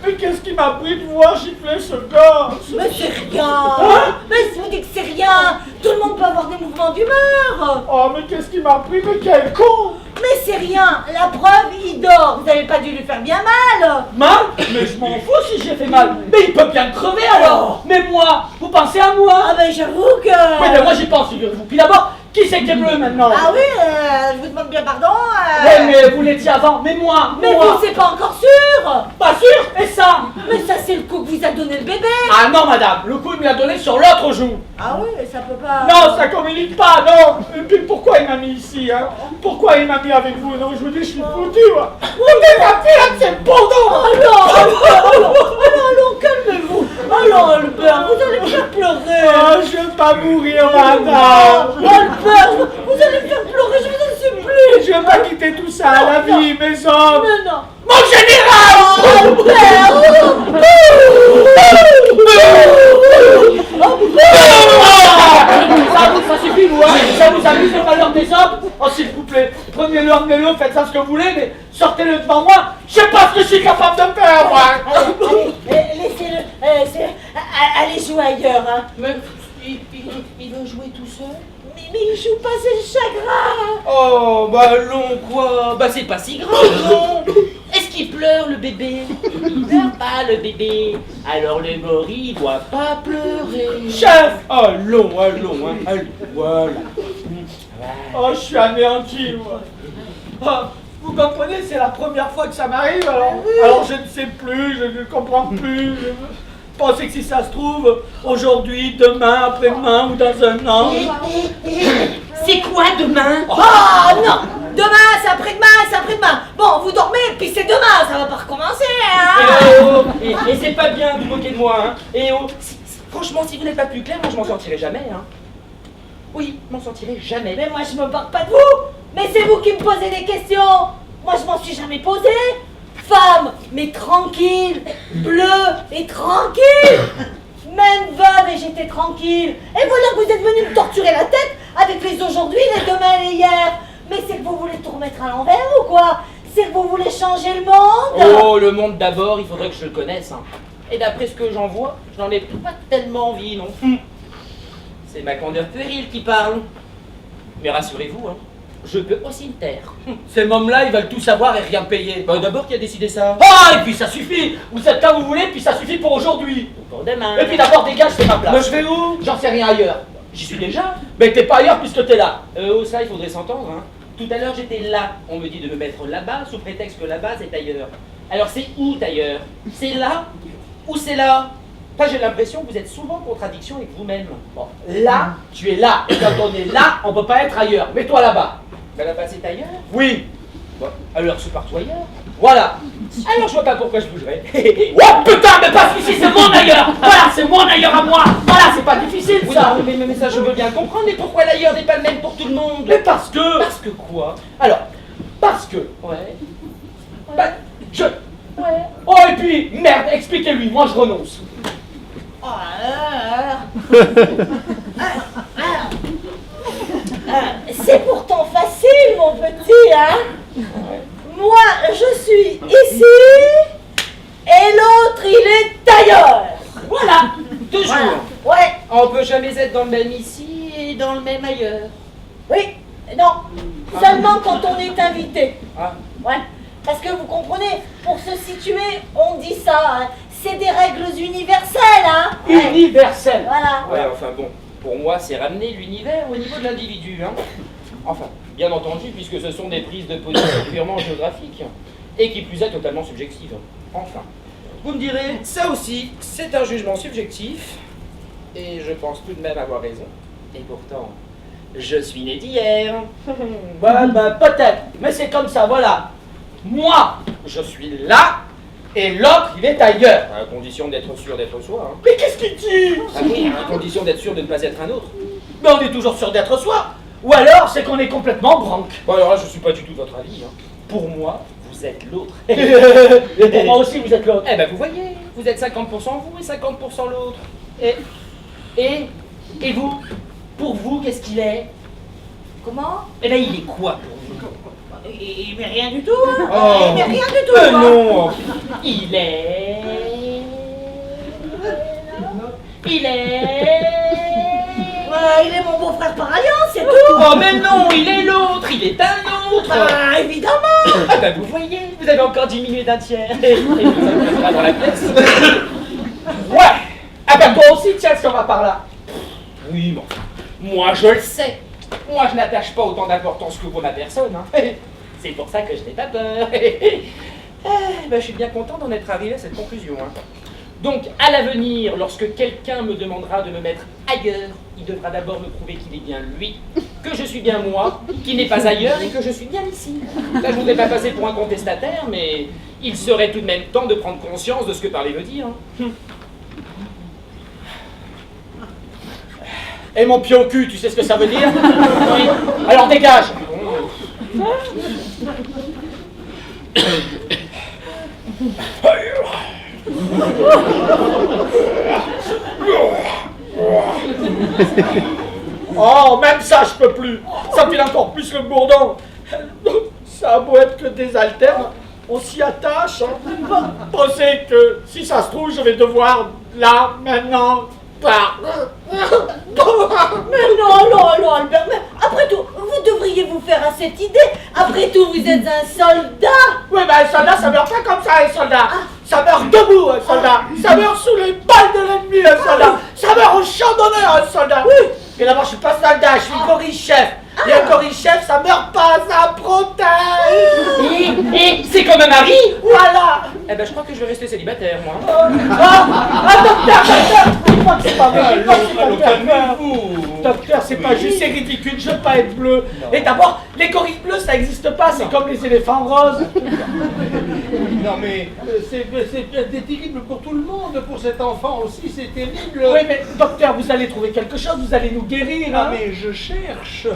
Mais qu'est-ce qui m'a pris de voir gifler ce gosse?
Mais c'est rien. Mais si vous dites que c'est rien, tout le monde peut avoir des mouvements d'humeur.
Oh, mais qu'est-ce qui m'a pris? Mais quel con!
Mais c'est rien. La preuve, il dort. Vous n'avez pas dû lui faire bien mal.
Mal? Mais je m'en fous si j'ai fait mal. Mais il peut bien crever alors. Mais moi, vous pensez à moi?
Ah ben j'avoue que...
Oui, mais moi j'y pense, figurez-vous. Puis d'abord, qui c'est qui est bleu maintenant?
Ah oui, je vous demande bien pardon.
Ouais, mais vous l'étiez avant. Mais moi,
Mais
moi.
vous, c'est pas encore sûr.
Pas sûr. Et ça?
Mais ça, c'est le coup que vous a donné le bébé.
Ah non, madame, le coup, il me l'a donné sur l'autre joue.
Ah oui, ça peut pas...
Non, ça communique pas, non. Et puis pourquoi il m'a mis ici, hein? Pourquoi il m'a mis avec vous? Non, je vous dis, je suis foutu, moi. Vous êtes ma fille, là, c'est bourdon.
Allons, calmez-vous. Allons, Albert, vous allez me faire pleurer.
Oh, je veux pas mourir, madame.
Albert, vous allez me faire pleurer, je vous en supplie.
Je veux pas quitter tout ça, la vie, mes hommes.
Mais non.
Mon général! Ça suffit, vous, hein? Ça vous amuse le malheur des hommes? Oh, s'il vous plaît, prenez-le, emmenez-le, faites ça ce que vous voulez, mais sortez-le devant moi. Je sais pas ce que je suis capable de faire, moi.
Allez, laissez-le, allez jouer ailleurs, hein.
Mais il veut jouer tout seul?
Mais il joue pas, c'est le chagrin.
Oh, bah allons, quoi? Bah c'est pas si grave, non? Est-ce qu'il pleure, le bébé? Il pleure pas, le bébé. Alors le mori doit pas pleurer.
Chef! Allons, hein, allons, voilà. Oh, je suis anéanti, moi. Oh, vous comprenez, c'est la première fois que ça m'arrive, alors je ne sais plus, je ne comprends plus. Je pensais que si ça se trouve, aujourd'hui, demain, après-demain ou dans un an.
C'est quoi demain?
Oh non, demain, c'est après-demain, c'est après-demain. Bon, vous dormez, puis c'est demain, ça va pas recommencer, hein.
Et c'est pas bien de vous moquer de moi, hein. Et oh, franchement, si vous n'êtes pas plus clair, moi je m'en sortirai jamais, hein. Oui, je m'en sortirai jamais.
Mais moi, je me moque pas de vous. Mais c'est vous qui me posez des questions. Moi, je m'en suis jamais posé. Femme, mais tranquille, bleue et tranquille. Même veuve et j'étais tranquille. Et voilà que vous êtes venu me torturer la tête avec les aujourd'hui, les demain et les hier. Mais c'est que vous voulez tout remettre à l'envers ou quoi? C'est que vous voulez changer le monde?
Oh, le monde d'abord, il faudrait que je le connaisse, hein. Et d'après ce que j'en vois, je n'en ai pas tellement envie, non. C'est ma candeur puérile qui parle. Mais rassurez-vous, hein, je peux aussi me taire.
Ces mômes-là, ils veulent tout savoir et rien payer.
Bah d'abord, qui a décidé ça?
Ah, et puis ça suffit. Vous êtes comme vous voulez, puis ça suffit pour aujourd'hui.
Ou pour demain.
Et puis d'abord, dégage, c'est ma place.
Moi, je vais où?
J'en sais rien ailleurs.
J'y suis déjà.
Mais t'es pas ailleurs puisque t'es là.
Oh, ça, il faudrait s'entendre, hein. Tout à l'heure, j'étais là. On me dit de me mettre là-bas, sous prétexte que là-bas, c'est ailleurs. Alors, c'est où, ailleurs? C'est là ou c'est là? Enfin, j'ai l'impression que vous êtes souvent en contradiction avec vous-même.
Bon, là, tu es là. Et quand on est là, on peut pas être ailleurs. Mets-toi là-bas.
Ben là-bas, c'est ailleurs.
Oui.
Bon, alors, c'est partout ailleurs.
Voilà.
Alors, je vois pas pourquoi je bougerais.
Oh putain, mais parce qu'ici c'est mon ailleurs. Voilà, c'est mon ailleurs à moi. Voilà, c'est pas difficile
Oui,
ça.
non, mais ça, je veux bien comprendre. Mais pourquoi l'ailleurs n'est pas le même pour tout le monde?
Mais parce que.
Parce que quoi?
Alors, parce que.
Ouais.
Bah, je.
Ouais.
Oh, et puis, merde, expliquez-lui, moi je renonce.
C'est pourtant facile, mon petit, hein. Moi, je suis ici et l'autre, il est ailleurs.
Voilà. Toujours.
Voilà. Ouais,
On peut jamais être dans le même ici et dans le même ailleurs.
oui, non. Seulement quand on est invité.
Ah.
Ouais. Parce que vous comprenez, pour se situer, on dit ça, hein. C'est des règles universelles, hein. Ouais.
Universel.
Voilà.
Ouais, enfin bon, pour moi, c'est ramener l'univers au niveau de l'individu, hein. Enfin, bien entendu, puisque ce sont des prises de position purement géographiques, et qui plus est totalement subjectives. Enfin, vous me direz, ça aussi, c'est un jugement subjectif, et je pense tout de même avoir raison. Et pourtant, je suis né d'hier.
Bah, peut-être, mais c'est comme ça, voilà. Moi, je suis là, et l'autre, il est ailleurs.
À condition d'être sûr d'être soi, hein.
Mais qu'est-ce qu'il dit?
Ah oui, à condition d'être sûr de ne pas être un autre.
Mais on est toujours sûr d'être soi. Ou alors, c'est qu'on est complètement branque.
Bon, alors là, je suis pas du tout de votre avis, hein. Pour moi, vous êtes l'autre.
Et pour moi aussi, vous êtes l'autre.
Eh ben vous voyez, vous êtes 50% vous et 50% l'autre. Et vous? Pour vous, qu'est-ce qu'il est?
Comment?
Eh ben il est quoi pour vous?
Il met rien du tout, hein.
Oh.
Il met rien du tout, quoi.
Non. Il est... Il est...
Ouais, il est mon beau-frère par alliance, c'est tout.
Oh mais non, il est l'autre, il est un autre.
Ah, évidemment.
Ah ben vous voyez, vous avez encore diminué d'un tiers. Et vous avez pas dans la pièce.
Ouais. Ah bah toi aussi, tiens, si on va par là.
Oui, mais enfin, moi je le sais. Moi je n'attache pas autant d'importance que vous à ma personne, hein. C'est pour ça que je n'ai pas peur. Je suis bien content d'en être arrivé à cette conclusion. Hein. Donc, à l'avenir, lorsque quelqu'un me demandera de me mettre ailleurs, il devra d'abord me prouver qu'il est bien lui, que je suis bien moi, qu'il n'est pas ailleurs et que je suis bien ici. Là, je ne voudrais pas passer pour un contestataire, mais il serait tout de même temps de prendre conscience de ce que parler veut dire.
Et mon pied au cul, tu sais ce que ça veut dire? Oui. Alors dégage. Oh, même ça, je peux plus. Ça file encore plus le bourdon. Ça a beau être que des haltères, on s'y attache. Pensez que si ça se trouve, je vais devoir, là, maintenant,
Mais non, Albert, mais après tout, vous devriez vous faire à cette idée. Après tout, vous êtes un soldat.
Oui, ben un soldat, ça meurt pas comme ça, un soldat. Ça meurt debout, un soldat. Ça meurt sous les balles de l'ennemi, un soldat. Ça meurt au champ d'honneur, un soldat. Oui. Mais d'abord, je suis pas soldat, je suis gorille-chef. Et un gorille-chef, ça meurt pas, ça protège.
Et c'est comme un mari.
Voilà.
Eh ben, je crois que je vais rester célibataire, moi.
Docteur, je crois que c'est pas vrai.
Allons, calmez-vous.
Docteur, c'est pas juste, c'est ridicule, je veux pas être bleu. Et d'abord, les gorilles bleus, ça existe pas, c'est comme les éléphants roses.
Non mais c'est terrible pour tout le monde, pour cet enfant aussi, c'est terrible.
Oui, mais docteur, vous allez trouver quelque chose, vous allez nous guérir,
Ah
hein.
mais je cherche.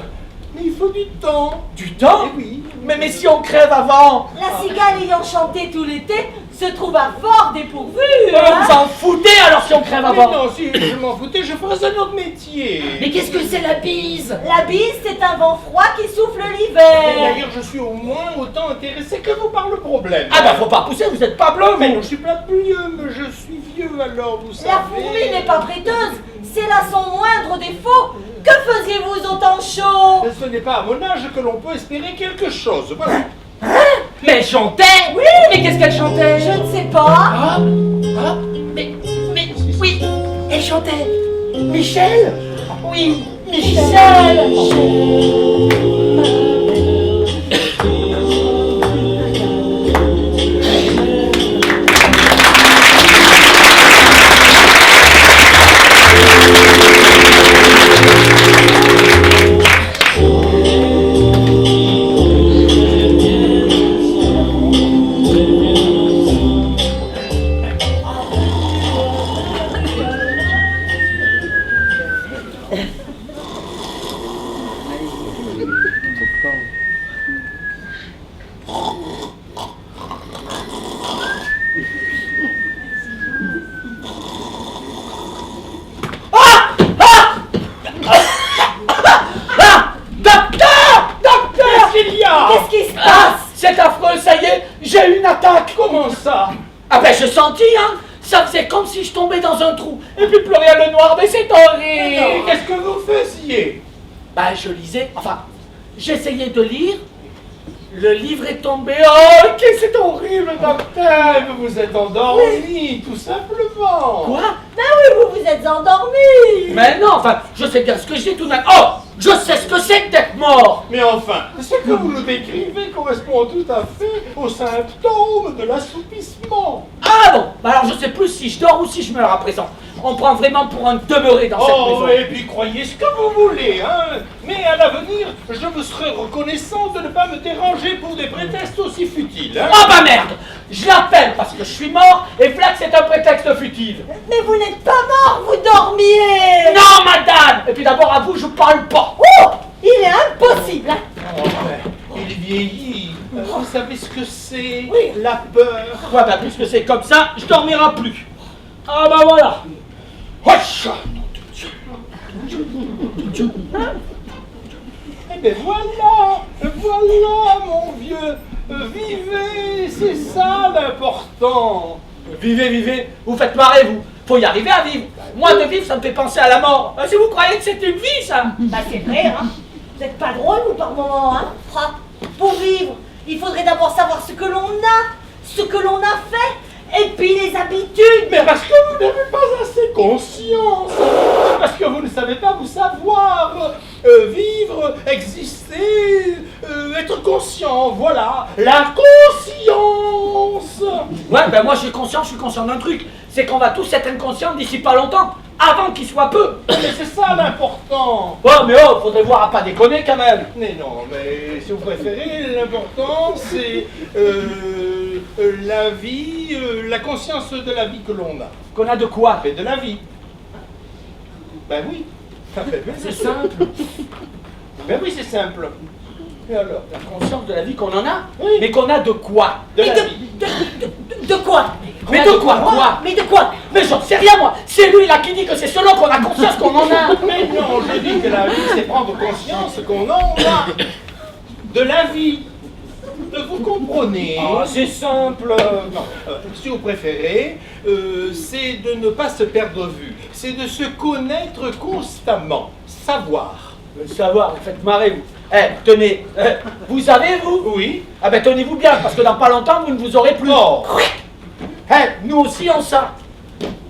Mais il faut du temps.
Du temps?
Eh oui.
Mais si on crève avant?
La cigale ayant chanté tout l'été se trouve à fort dépourvu.
Vous en foutez alors si on crève
Mais
avant?
non, si je m'en foutais, je ferais un autre métier.
Mais qu'est-ce que c'est la bise?
La bise, c'est un vent froid qui souffle
Et
l'hiver.
d'ailleurs, je suis au moins autant intéressé que vous par le problème.
Ah bah faut pas pousser, vous êtes pas bleu,
Mais
vous.
non, je suis pas vieux, mais je suis vieux alors, vous savez.
La fourmi n'est pas prêteuse, c'est là son moindre défaut. Que faisiez-vous autant chaud?
Ce n'est pas à mon âge que l'on peut espérer quelque chose. Voilà.
Mais elle chantait.
Oui.
Mais qu'est-ce qu'elle chantait?
Je ne sais pas.
Mais oui, elle chantait. Michel? Oui,
Michel. Qu'est-ce qui se passe?
C'est affreux, ça y est, j'ai eu une attaque.
Comment ça?
Ah ben je sentis, hein. Ça faisait comme si je tombais dans un trou. Et puis plus rien le noir, mais c'est horrible.
Qu'est-ce que vous faisiez?
Bah je lisais, enfin, j'essayais de lire. Le livre est tombé. Oh, qu'est-ce que c'est horrible, docteur.
Vous vous êtes endormi, tout simplement.
Quoi?
Ben oui, vous vous êtes endormi.
Mais non, enfin, je sais bien ce que j'ai tout de même. Oh, je sais ce que c'est que d'être mort.
Mais enfin, ce que vous nous décrivez correspond tout à fait aux symptômes de l'assoupissement.
Ah bon, bah alors je sais plus si je dors ou si je meurs à présent. On prend vraiment pour un demeuré dans cette
Oh,
maison.
et puis croyez ce que vous voulez, hein. Mais à l'avenir, je vous serai reconnaissant de ne pas me déranger pour des prétextes aussi futiles, hein.
Oh bah merde, je l'appelle parce que je suis mort et voilà que c'est un prétexte futile.
Mais vous n'êtes pas mort, vous dormiez.
Non madame. Et puis d'abord à vous, je parle pas.
Oh, il est impossible.
Oh, ben, il vieillit. Vous savez ce que c'est?
Oui.
La peur.
Ouais, bah puisque c'est comme ça, je dormirai plus. Ah bah voilà. Hoche.
Eh ben voilà, mon vieux. Vivez, c'est ça l'important.
Vivez, vivez, vous faites marrer vous. Faut y arriver à vivre. Moi de vivre, ça me fait penser à la mort. Si vous croyez que c'est une vie, ça.
Bah c'est vrai, hein. Vous n'êtes pas drôle, vous, par moment, hein. Pour vivre, il faudrait d'abord savoir ce que l'on a, ce que l'on a fait, et puis les habitudes.
Mais parce que vous n'avez pas assez conscience. Parce que vous ne savez pas vous savoir. Vivre, exister, être conscient, voilà. La conscience.
ben moi je suis conscient d'un truc. C'est qu'on va tous être inconscients d'ici pas longtemps, avant qu'il soit peu.
Mais c'est ça l'important.
Oh, mais oh, faudrait voir à pas déconner quand même.
Mais non, mais si vous préférez, l'important c'est la vie, la conscience de la vie que l'on a.
Qu'on a de quoi?
Mais de la vie. Ben oui.
C'est simple.
Ben oui, c'est simple. Et alors?
La conscience de la vie qu'on en a?
Oui.
Mais qu'on a de quoi?
De
Mais
la vie.
de quoi?
Mais de quoi?
Mais de quoi?
Mais j'en sais rien moi. C'est lui là qui dit que c'est selon qu'on a conscience qu'on en a.
Mais non, je dis que la vie, c'est prendre conscience qu'on en a. De la vie. Vous comprenez?
Ah, c'est simple.
Non, si vous préférez, c'est de ne pas se perdre de vue. C'est de se connaître constamment. Savoir.
Le savoir, vous faites marrer vous. Eh, tenez, vous savez vous?
Oui.
Ah ben tenez-vous bien, parce que dans pas longtemps, vous ne vous aurez plus.
Oh.
Eh, nous aussi on sait.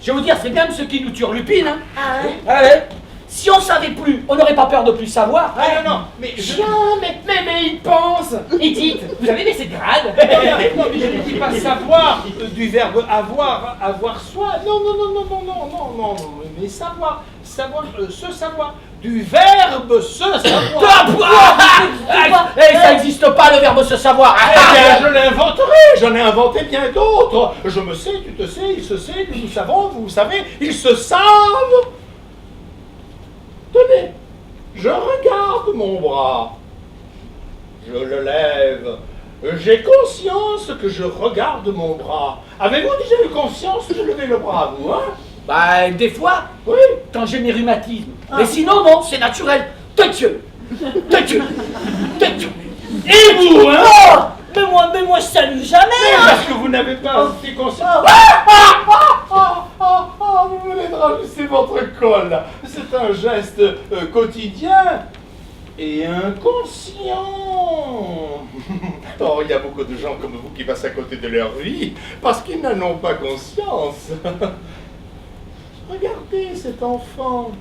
Je vais vous dire, c'est même ce qui nous turlupine. Hein.
Ah ouais?
Ah ouais. Si on savait plus, on n'aurait pas peur de plus savoir.
Ah non, non, mais je...
Non, mais il pense. Et dites, vous avez laissé grade?
Non, mais je ne dis pas savoir du verbe avoir, avoir soi. Non, non, non, non, non, non, non, non, non, mais savoir, savoir, se savoir. Du verbe se savoir.
Eh, ça n'existe pas le verbe se savoir.
Eh bien, je l'inventerai, j'en ai inventé bien d'autres. Je me sais, tu te sais, il se sait, nous savons, vous savez, ils se savent. Tenez, je regarde mon bras. Je le lève. J'ai conscience que je regarde mon bras. Avez-vous déjà eu conscience de lever le bras, vous, hein?
Bah, des fois,
Oui.
quand j'ai mes rhumatismes. Mais sinon, non, c'est naturel. Têtieux. Têtieux. Têtieux.
Et vous, hein?
Oh, mais moi je salue jamais, hein.
Parce que vous n'avez pas été conscient. Vous venez de rajuster votre col. C'est un geste quotidien et inconscient. Oh, il y a beaucoup de gens comme vous qui passent à côté de leur vie parce qu'ils n'en ont pas conscience. Regardez cet enfant.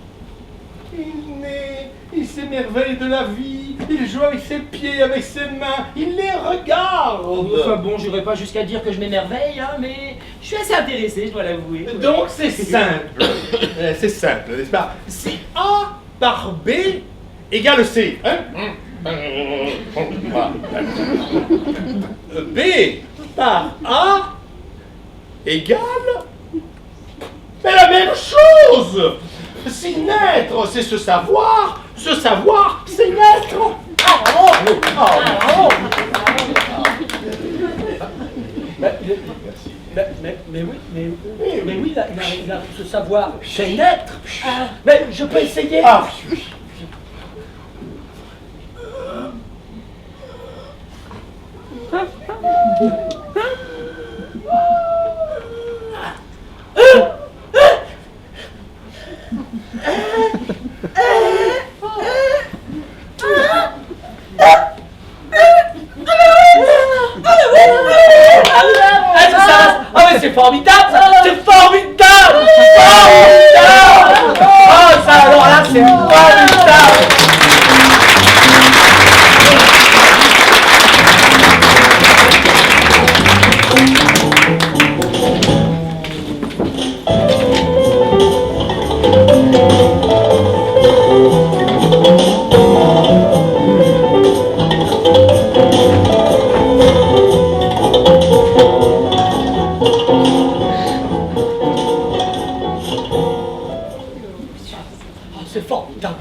Il naît, il s'émerveille de la vie, il joue avec ses pieds, avec ses mains, il les regarde.
Enfin bon, j'irai pas jusqu'à dire que je m'émerveille, hein, mais je suis assez intéressé, je dois l'avouer.
Donc c'est simple, c'est simple, n'est-ce pas? Si A par B égale C, hein? B par A égale la même chose. Si naître, c'est se savoir, c'est naître.
Mais oui, il a ce savoir, c'est naître. Mais je peux essayer.
Ah,
Ah mais c'est formidable, c'est formidable, formidable. Oh ça alors là c'est formidable.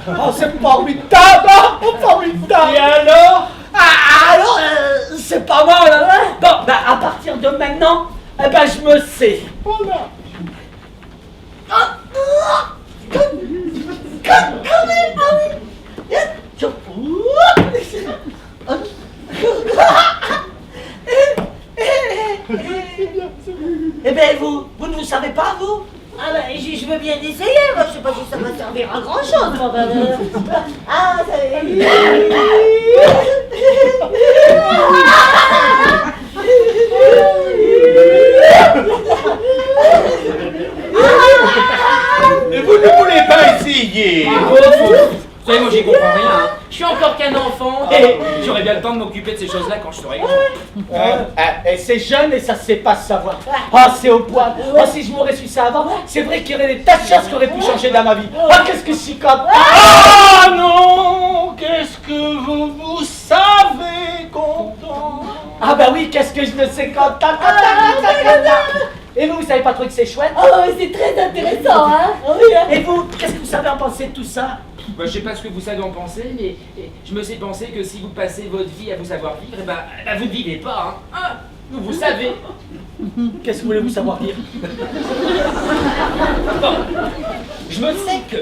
Oh, c'est formidable! Oh, formidable!
et alors?
Ah, alors, c'est pas mal, hein? Bon, bah, à partir de maintenant, eh ben, je me sais.
Voilà.
Eh ben vous ne vous savez pas, vous? Ah ben je veux bien essayer, moi je sais pas si ça va servir à grand chose, moi. Ah, ça
Mais vous ne voulez pas essayer?
Vous savez, moi j'y comprends rien, hein. Je suis encore qu'un enfant et j'aurai bien le temps de m'occuper de ces choses-là quand je serai grand.
Et c'est jeune et ça se sait pas se savoir. Ah, c'est au poil. Ah, si je m'aurais su ça avant, c'est vrai qu'il y aurait des tas de choses qui auraient pu changer dans ma vie. Ah, qu'est-ce que je chicote.
Ah non, qu'est-ce que vous savez, content?
Ah bah oui, qu'est-ce que je ne sais content. Et vous savez pas trop que c'est chouette?
Oh, c'est très intéressant, hein.
Et vous, qu'est-ce que vous savez en penser de tout ça?
Bah, je sais pas ce que vous savez en penser, mais je me sais penser que si vous passez votre vie à vous savoir vivre, vous ne vivez pas, hein. Ah, vous savez.
Qu'est-ce que voulez-vous savoir dire?
Bon, je me sais que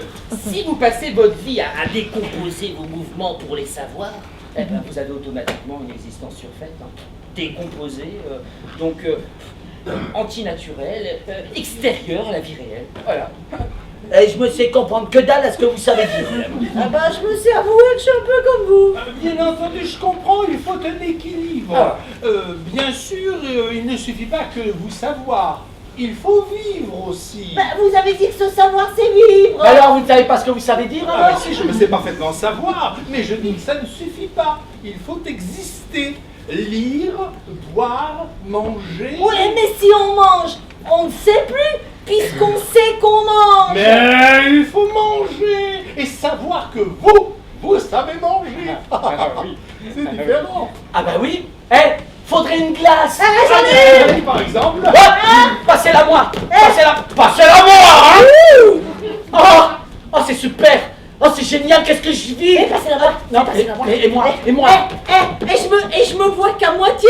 si vous passez votre vie à décomposer vos mouvements pour les savoir, vous avez automatiquement une existence surfaite, hein. Décomposée, donc antinaturelle, extérieure à la vie réelle. Voilà.
Et je me sais comprendre que dalle à ce que vous savez dire.
Ah bah, je me sais avouer que je suis un peu comme vous.
Bien entendu, je comprends, il faut un équilibre.
Ah.
Bien sûr, il ne suffit pas que vous savoir, il faut vivre aussi.
Bah, vous avez dit que ce savoir, c'est vivre.
Alors, vous ne savez pas ce que vous savez dire,
Ah,
alors?
mais si, je me sais parfaitement savoir, mais je dis que ça ne suffit pas. Il faut exister, lire, boire, manger.
Oui, mais si on mange, on ne sait plus, puisqu'on sait qu'on mange.
Mais il faut manger et savoir que vous savez manger.
Oui.
C'est différent.
Ah bah oui. Faudrait une glace.
j'en ai.
Par exemple.
Passez-la moi. Passez-la moi, hein. Oh, c'est super. Oh, c'est génial, qu'est-ce que je vis.
Passez-la-moi.
Non,
Passez-la-moi.
et moi.
Et je me vois qu'à moitié.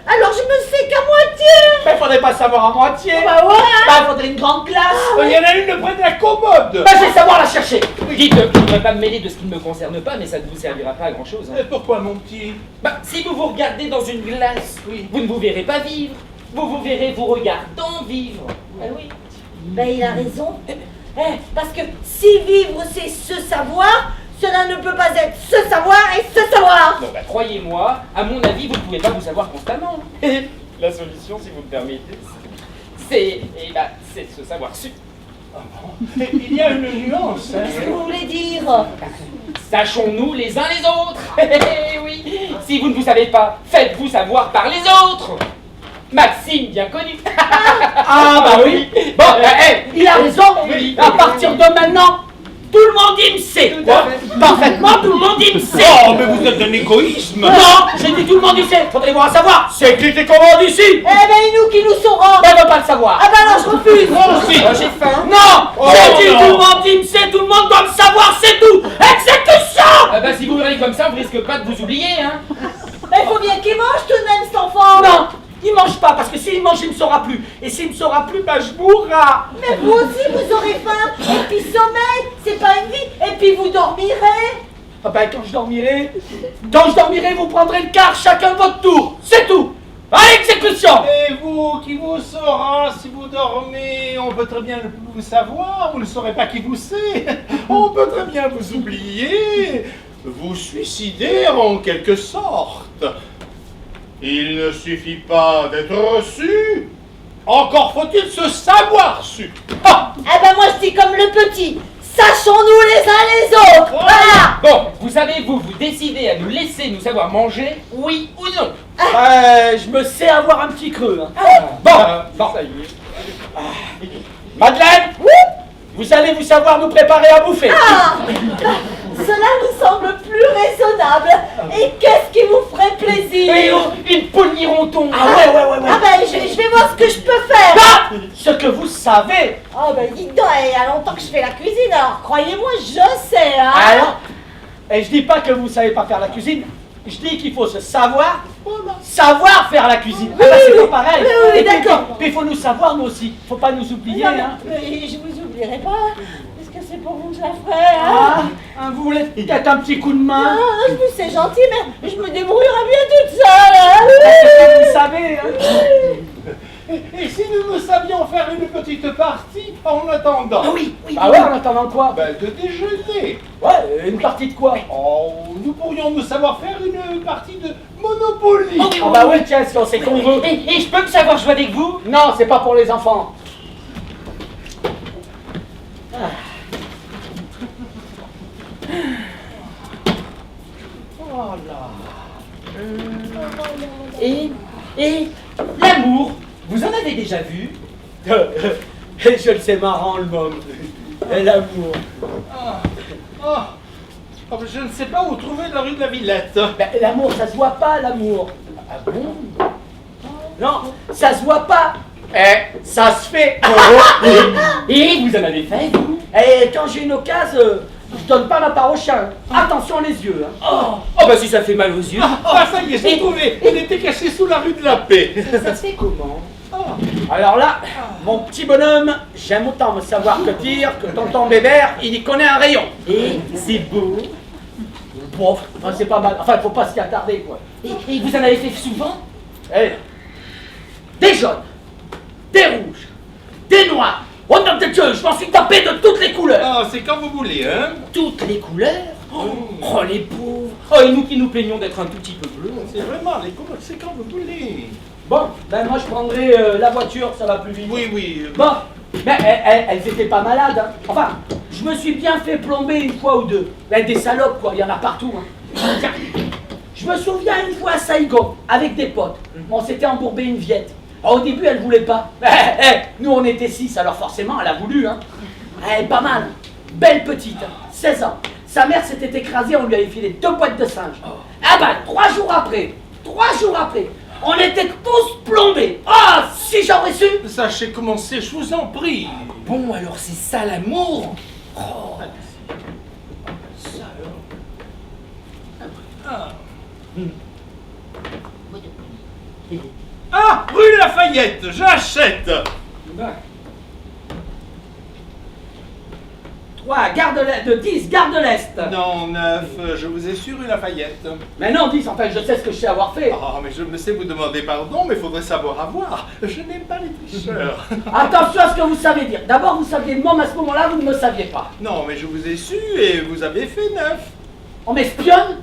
Alors je me sais qu'à moitié.
Mais faudrait pas savoir à moitié.
Bah ouais.
Bah, faudrait une grande glace.
Il y en a une près de la commode.
Bah, je vais savoir la chercher.
Dites, je ne voudrais pas me mêler de ce qui ne me concerne pas, mais ça ne vous servira pas à grand chose.
Et pourquoi, mon petit?
Bah, si vous vous regardez dans une glace, vous ne vous verrez pas vivre. Vous vous verrez vous regardant vivre.
Ah oui. Ben il a raison. Parce que si vivre c'est se savoir, cela ne peut pas être se savoir et se savoir.
Non, bah, croyez-moi, à mon avis, vous ne pouvez pas vous savoir constamment. La solution, si vous me permettez, c'est se savoir su.
Mais il y a une nuance.
Qu'est-ce que vous voulez dire?
Sachons-nous les uns les autres. Oui. Si vous ne vous savez pas, faites-vous savoir par les autres. Maxime, bien connu.
Ah bah oui. Bon, il a raison.
Oui.
À partir de maintenant, tout le monde il me sait.
Tout à fait.
Parfaitement, tout le monde il me sait.
Oh, mais vous êtes un égoïsme.
Non, j'ai dit tout le monde ici. Faudrait voir à savoir. C'est qui les commandes ici?
Eh ben nous qui nous saurons.
Ben, on veut pas le savoir.
Ah bah alors je refuse.
J'ai faim.
Non, j'ai dit
non.
tout le monde il me sait, tout le monde doit le savoir, c'est tout. Exécution.
Ah bah, si vous hurlez comme ça, on risque pas de vous oublier, hein.
Mais il faut bien qu'il mange tout de même cet enfant.
Non, il mange pas parce que s'il mange, il ne saura plus. Et s'il ne saura plus, ben je mourrai.
Mais vous aussi vous aurez faim. Et puis sommeil, c'est pas une vie. Et puis vous dormirez.
Ah ben quand je dormirai, vous prendrez le quart chacun de votre tour. C'est tout. À l'exécution.
Et vous, qui vous saura si vous dormez? On peut très bien vous savoir, vous ne saurez pas qui vous c'est. On peut très bien vous oublier, vous suicider en quelque sorte. Il ne suffit pas d'être reçu, encore faut-il se savoir su. Ah,
Eh ben moi je dis comme le petit. Sachons-nous les uns les autres. Voilà.
Bon, vous savez, vous décidez à nous laisser nous savoir manger, oui ou non.
Je me sais avoir un petit creux. Hein. Bon,
Ça y est.
Madeleine, vous allez vous savoir nous préparer à bouffer.
Ah, cela nous semble plus raisonnable. Et qu'est-ce qui vous ferait plaisir?
Et une poule mironton.
Ah ouais.
Ah ben je vais voir ce que je peux faire.
Ah, ce que vous savez.
Ah ben dites donc, il y a longtemps que je fais la cuisine, alors croyez-moi, je sais, hein.
Alors, et je dis pas que vous savez pas faire la cuisine. Je dis qu'il faut se savoir faire la cuisine. Ah bah, c'est pas pareil.
oui,
Et puis,
d'accord.
puis il faut nous savoir nous aussi. Faut pas nous oublier.
Non, non,
Hein.
mais je vous oublierai pas, parce que c'est pour vous que je la ferai, hein.
Vous voulez peut-être un petit coup de main?
Ah, c'est gentil, mais je me débrouillerai bien toute seule, hein.
C'est comme vous savez. Hein.
et si nous savions faire une petite partie en attendant?
Oui. Ah ouais, en attendant quoi?
Ben, de déjeuner.
Ouais, une partie de quoi?
Oh, nous pourrions nous savoir faire une partie de Monopoly.
Ah bah oui, tiens, c'est qu'on veut.
Et je peux me savoir jouer avec vous?
Non, c'est pas pour les enfants.
Oh là.
Et l'amour, vous en avez déjà vu?
Je le sais marrant le môme. Et l'amour.
Ah, ah. Oh, je ne sais pas où trouver la rue de la Villette.
Ben, l'amour, ça se voit pas, l'amour.
Ah bon?
Non, ça se voit pas. Ça se fait.
Et vous en avez fait, vous?
Et quand j'ai une occasion, je donne pas ma part au chien. Attention les yeux. Hein.
Oh bah si ça fait mal aux yeux.
Ah, ça y est, j'ai trouvé. Il était caché sous la rue de la Paix.
Ça se fait comment?
Alors là, mon petit bonhomme, j'aime autant me savoir que dire que tonton Bébert, il y connaît un rayon.
Et c'est beau.
Bon, enfin, c'est pas mal. Enfin, faut pas s'y attarder, quoi.
Et vous en avez fait souvent?
Eh, des jaunes, des rouges, des noirs. Oh nom de Dieu, je m'en suis tapé de toutes les couleurs.
Ah, c'est quand vous voulez, hein.
Toutes les couleurs? Oh les pauvres. Oh et nous qui nous plaignons d'être un tout petit peu bleus.
C'est vraiment les couleurs, c'est quand vous voulez.
Bon, ben moi je prendrai la voiture, ça va plus vite.
Oui, oui.
Bon, mais elles étaient pas malades. Hein. Enfin, je me suis bien fait plomber une fois ou deux. Ben, des salopes, quoi, il y en a partout. Hein. Tiens, je me souviens une fois à Saigon, avec des potes. On s'était embourbé une viette. Alors, au début, elle voulait pas. Nous, on était 6, alors forcément, elle a voulu. Hein. Elle est pas mal. Belle petite, 16 ans. Sa mère s'était écrasée, on lui avait filé 2 boîtes de singes. Ah ben, 3 jours après, on était tous plombés. Ah, si j'aurais su.
Sachez comment c'est, je vous en prie.
Bon alors c'est ça l'amour. Oh.
Ça alors. Ah, rue Lafayette, j'achète.
3, gare de l'Est, 10, gare de l'Est.
Non, 9, je vous ai su rue Lafayette.
Mais non, 10, enfin, je sais ce que je sais avoir fait.
Ah, mais je me sais vous demander pardon, mais il faudrait savoir avoir. Je n'aime pas les tricheurs.
Attention à ce que vous savez dire. D'abord, vous saviez le môme, à ce moment-là, vous ne me saviez pas.
Non, mais je vous ai su et vous avez fait 9.
On m'espionne.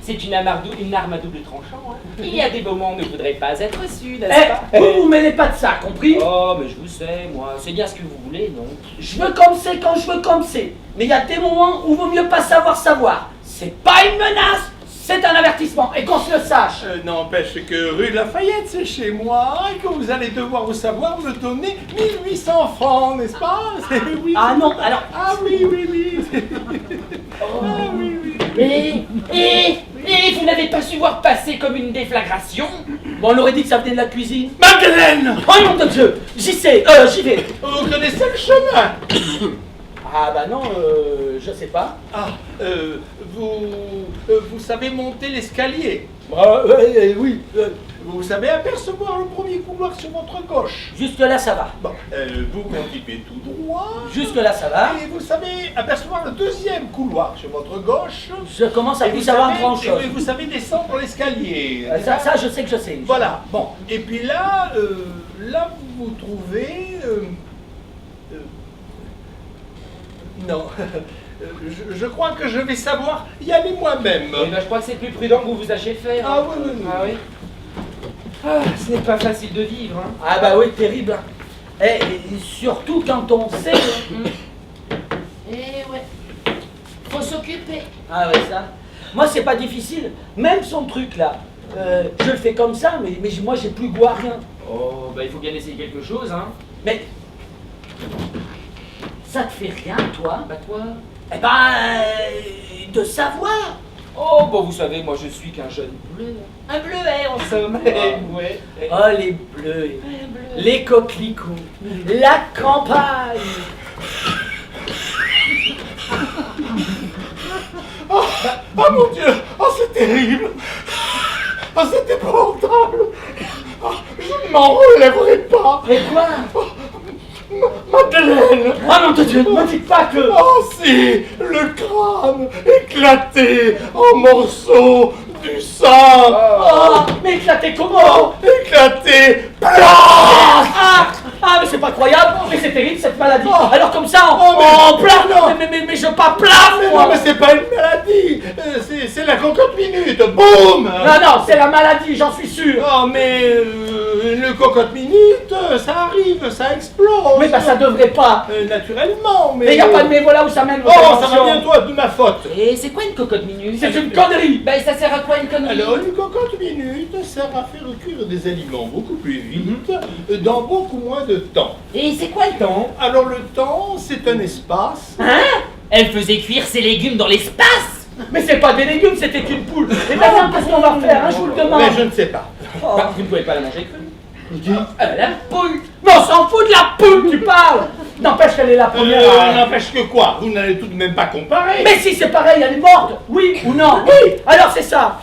C'est une arme à double tranchant. Hein. Il y a des moments où on ne voudrait pas être su, n'est-ce pas?
Vous mêlez pas de ça, compris?
Oh mais je vous sais, moi. C'est bien ce que vous voulez, non?
Je veux comme c'est quand je veux comme c'est. Mais il y a des moments où vaut mieux pas savoir. C'est pas une menace, c'est un avertissement. Et qu'on se le sache.
N'empêche que rue Lafayette, c'est chez moi et que vous allez devoir vous savoir me donner 1800 francs, n'est-ce pas? Oui.
Ah non, alors...
Ah oui, oui, oui. Ah oui, oui.
Et vous n'avez pas su voir passer comme une déflagration?
Bon, on aurait dit que ça venait de la cuisine.
Madeleine!
Oh nom de Dieu, j'y vais.
Vous connaissez le chemin?
Ah bah non, je sais pas.
Ah, vous savez monter l'escalier?
Oui.
Vous savez apercevoir le premier couloir sur votre gauche?
Jusque là, ça va.
Bon, vous continuez tout droit.
Jusque là, ça va.
Et vous savez apercevoir le deuxième couloir sur votre gauche.
Je commence à
Et
plus
vous
savoir
savez-
grand chose.
et vous savez descendre l'escalier.
Ça, je sais que je sais.
Voilà.
Bon.
Et puis là, vous vous trouvez... non. Je crois que je vais savoir y aller moi-même.
Eh ben, je crois que c'est plus prudent que vous vous sachiez faire.
Ah oui, oui, oui.
Ah oui. Ah, ce n'est pas facile de vivre, hein.
Ah bah oui, terrible. Et surtout quand on sait...
Eh ouais. Faut s'occuper.
Ah ouais, ça. Moi, c'est pas difficile. Même son truc, là. Je le fais comme ça, mais moi, j'ai plus goût à rien.
Oh, bah il faut bien essayer quelque chose, hein.
Mais... Ça te fait rien, toi?
Bah toi?
Eh ben... de savoir.
Oh, bon vous savez, moi je suis qu'un jeune bleu. Un bleuet en somme. Ouais.
Oh, les bleus, les coquelicots, la campagne.
Oh mon Dieu! Oh, c'est terrible! Oh, c'est épouvantable! Oh, je ne m'en relèverai pas!
Mais quoi?
Madeleine!
Oh non de Dieu, ne me dites pas que...
Oh si! Le crâne éclaté en morceaux, du sang!
Oh, mais éclaté comment?
Éclaté!
Ah, mais c'est pas croyable, mais c'est terrible cette maladie. Alors comme ça,
Oh, mais-
on plave,
non.
mais je pas plave,
Mais
moi.
non, mais c'est pas une maladie! C'est la cocotte minute! Boum!
Non, c'est la maladie, j'en suis sûr.
Oh, mais Le cocotte minute, ça arrive, ça explose.
Oui, bah ça devrait pas.
Naturellement, mais...
Mais y a pas de mais voilà où ça mène votre
Oh, ça va
invention.
bientôt être de ma faute.
Et c'est quoi une cocotte minute?
C'est une connerie.
Ben ça sert à quoi une connerie?
Alors, une cocotte minute sert à faire cuire des aliments beaucoup plus vite, dans beaucoup moins de temps.
Et c'est quoi le temps?
Alors, le temps, c'est un espace.
Hein? Elle faisait cuire ses légumes dans l'espace.
Mais c'est pas des légumes, c'était une poule. Et maintenant, qu'est-ce qu'on va faire, hein, je vous le demande.
Mais je ne sais pas.
Oh.
Bah, vous ne pouvez pas la manger crue.
La poule. Mais on s'en fout de la poule, tu parles. N'empêche qu'elle est la première.
N'empêche que quoi? Vous n'allez tout de même pas comparer.
Mais si c'est pareil, elle est morte. Oui ou non? Oui. Alors c'est ça.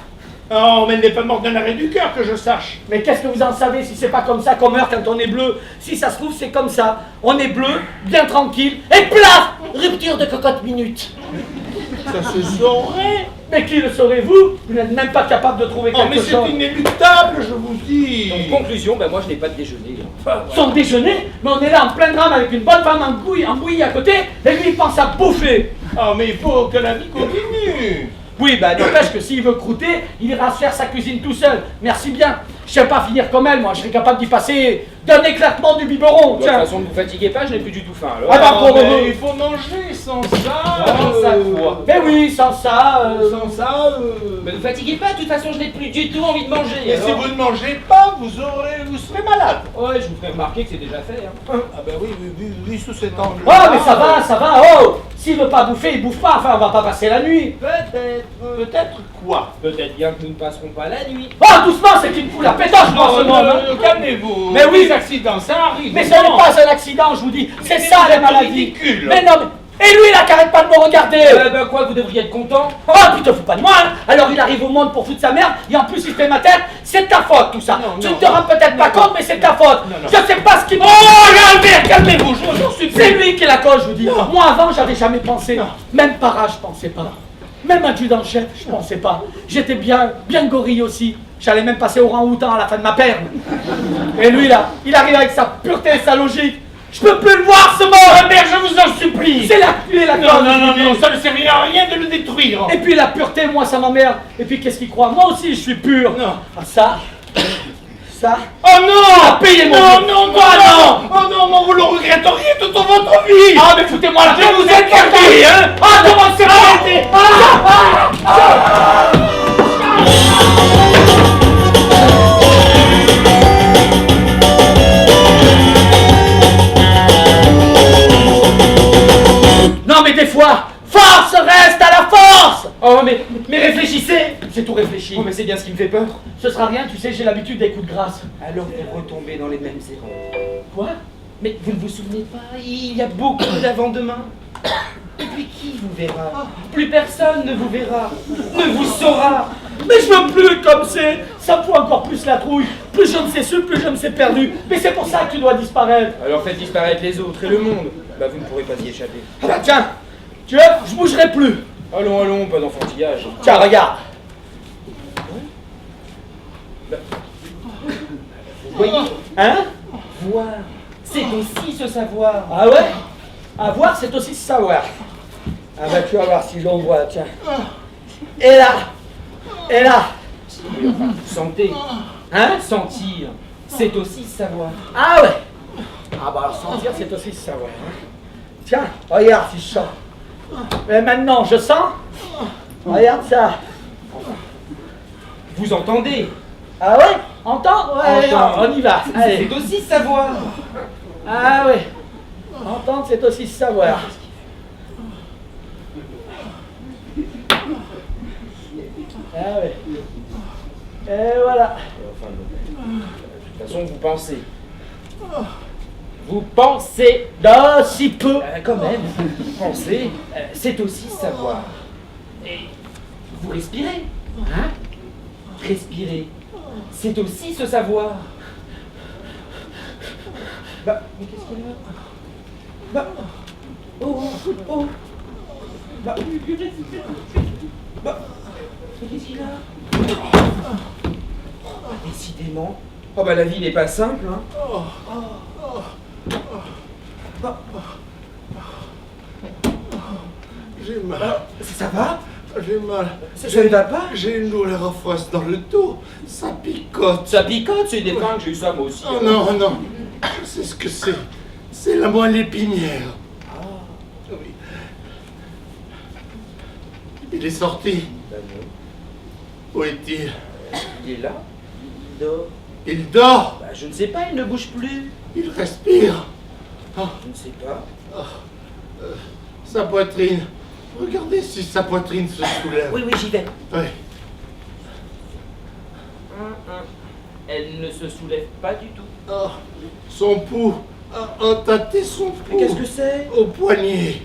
Oh, mais elle n'est pas morte d'un arrêt du cœur, que je sache.
Mais qu'est-ce que vous en savez si c'est pas comme ça qu'on meurt quand on est bleu? Si ça se trouve, c'est comme ça. On est bleu, bien tranquille, et plaf! Rupture de cocotte minute.
Ça se saurait.
Mais qui le saurez-vous? Vous n'êtes même pas capable de trouver
Oh, mais
quelque chose.
c'est inéluctable, je vous dis.
En conclusion, ben moi je n'ai pas de déjeuner.
Son déjeuner? Mais on est là en plein drame avec une bonne femme en bouillie à côté, et lui il pense à bouffer.
Oh, mais il faut que la vie continue.
Oui, bah n'empêche que s'il veut croûter, il ira se faire sa cuisine tout seul. Merci bien. Je sais pas finir comme elle, moi. Je serais capable d'y passer d'un éclatement du biberon.
De toute
Tiens.
façon, ne vous fatiguez pas, je n'ai plus du tout faim alors.
Ah bah,
Oh,
pour
mais il faut manger sans ça.
Sans ça, quoi.
Mais oui, sans ça.
Sans ça.
Mais ne vous fatiguez pas, de toute façon je n'ai plus du tout envie de manger.
Et si
alors.
vous ne mangez pas, vous serez malade.
Ouais, je vous ferai remarquer que c'est déjà fait. Hein.
Ah ben oui, sous cet angle.
Oh, mais ça va, oh. S'il veut pas bouffer, il bouffe pas. Enfin, on va pas passer la nuit.
Peut-être quoi?
Peut-être bien que nous ne passerons pas la nuit.
Oh, doucement, c'est une poule à pétage, moi, ce monde. hein.
Calmez-vous.
Mais oui.
Les accidents, ça arrive.
Mais ce n'est pas un accident, je vous dis. C'est ça,
vous
la
êtes
maladie.
ridicule.
Mais non, mais... Et lui, là, qui arrête pas de me regarder.
Ben quoi, vous devriez être content.
Oh, puis te fous pas de moi, hein. Alors il arrive au monde pour foutre sa merde, et en plus il fait ma tête, c'est ta faute tout ça.
Non,
Tu
non.
ne te rends peut-être pas compte, mais c'est ta faute.
Non.
Je sais pas ce qu'il...
Calmez-vous, je vous supplie.
C'est lui qui est la cause, je vous dis.
Non.
Moi avant, j'avais jamais pensé.
Non.
Même para, je pensais pas. Même adjudant-chef, je pensais pas. J'étais bien gorille aussi. J'allais même passer au rang-outan à la fin de ma perme. Et lui là, il arrive avec sa pureté et sa logique. Je peux plus le voir ce mort, mère, je vous en supplie. C'est la pluie et la cause.
Non, ça ne servira à rien de le détruire.
Et puis la pureté, moi ça m'emmerde. Et puis qu'est-ce qu'il croit? Moi aussi je suis pur.
Non.
Ah ça.
Oh non!
Payez mon
Non, Oh non, vous le regretteriez toute votre vie.
Ah mais foutez-moi la paix,
vous êtes carré, hein?
Ah comment c'est arrêté? Non mais des fois, force reste à la force.
Oh mais réfléchissez.
C'est tout réfléchi.
Oh mais c'est bien ce qui me fait peur.
Ce sera rien, tu sais, j'ai l'habitude des coups de grâce.
Alors vous retombez dans les mêmes erreurs.
Quoi?
Mais vous ne vous souvenez pas, il y a beaucoup d'avant-demain. Et puis qui vous verra? Plus personne ne vous verra, ne vous saura.
Mais je veux plus comme c'est. Ça me fout encore plus la trouille. Plus je me sais su, plus je me sais perdu. Mais c'est pour ça que tu dois disparaître.
Alors faites disparaître les autres et le monde. Bah vous ne pourrez pas y échapper.
Ah bah tiens, tu vois, je bougerai plus.
Allons, pas d'enfantillage.
Tiens, regarde.
Vous voyez,
Hein?
voir, c'est aussi se savoir.
Ah ouais? À voir, c'est aussi se savoir. Ah bah tu vas voir si j'en vois, tiens. Et là. Et là.
Sentez,
Hein?
sentir, c'est aussi se savoir.
Ah ouais. Ah bah alors sentir, c'est aussi se savoir. hein. Tiens, regarde si je sens. Mais maintenant, je sens. Regarde ça.
Vous entendez,
Ah ouais? Entends? Ouais,
Entendre.
on y va. Allez.
c'est aussi se savoir.
Ah ouais. Entendre, c'est aussi se savoir. Ah ouais. Et voilà.
Enfin, de toute façon, vous pensez. Vous pensez.
Dans si peu.
Quand même, penser, c'est aussi savoir. Et vous respirez, hein? Respirer, c'est aussi se savoir. Bah, mais qu'est-ce qu'il y a? Bah, oh, bah, mais qu'est-ce qu'il a? Décidément. Oh bah la vie n'est pas simple, hein.
J'ai mal.
Ça va?
J'ai mal.
Ça ne va pas?
J'ai une douleur affreuse dans le dos. Ça picote.
Ça picote, c'est des fringues, j'ai eu ça moi aussi.
Oh non, non. Je sais ce que c'est. C'est la moelle épinière.
Ah,
Oui. Il est sorti.
ben non.
Où est-il?
Il est là, il dort.
Il dort.
Bah, je ne sais pas, il ne bouge plus.
Il respire. Ah,
Je ne sais pas.
sa poitrine. Regardez si sa poitrine se soulève.
Oui, j'y vais.
Oui.
Elle ne se soulève pas du tout.
Ah, son pouls. A tâté son pouls.
Mais qu'est-ce que c'est?
Au poignet.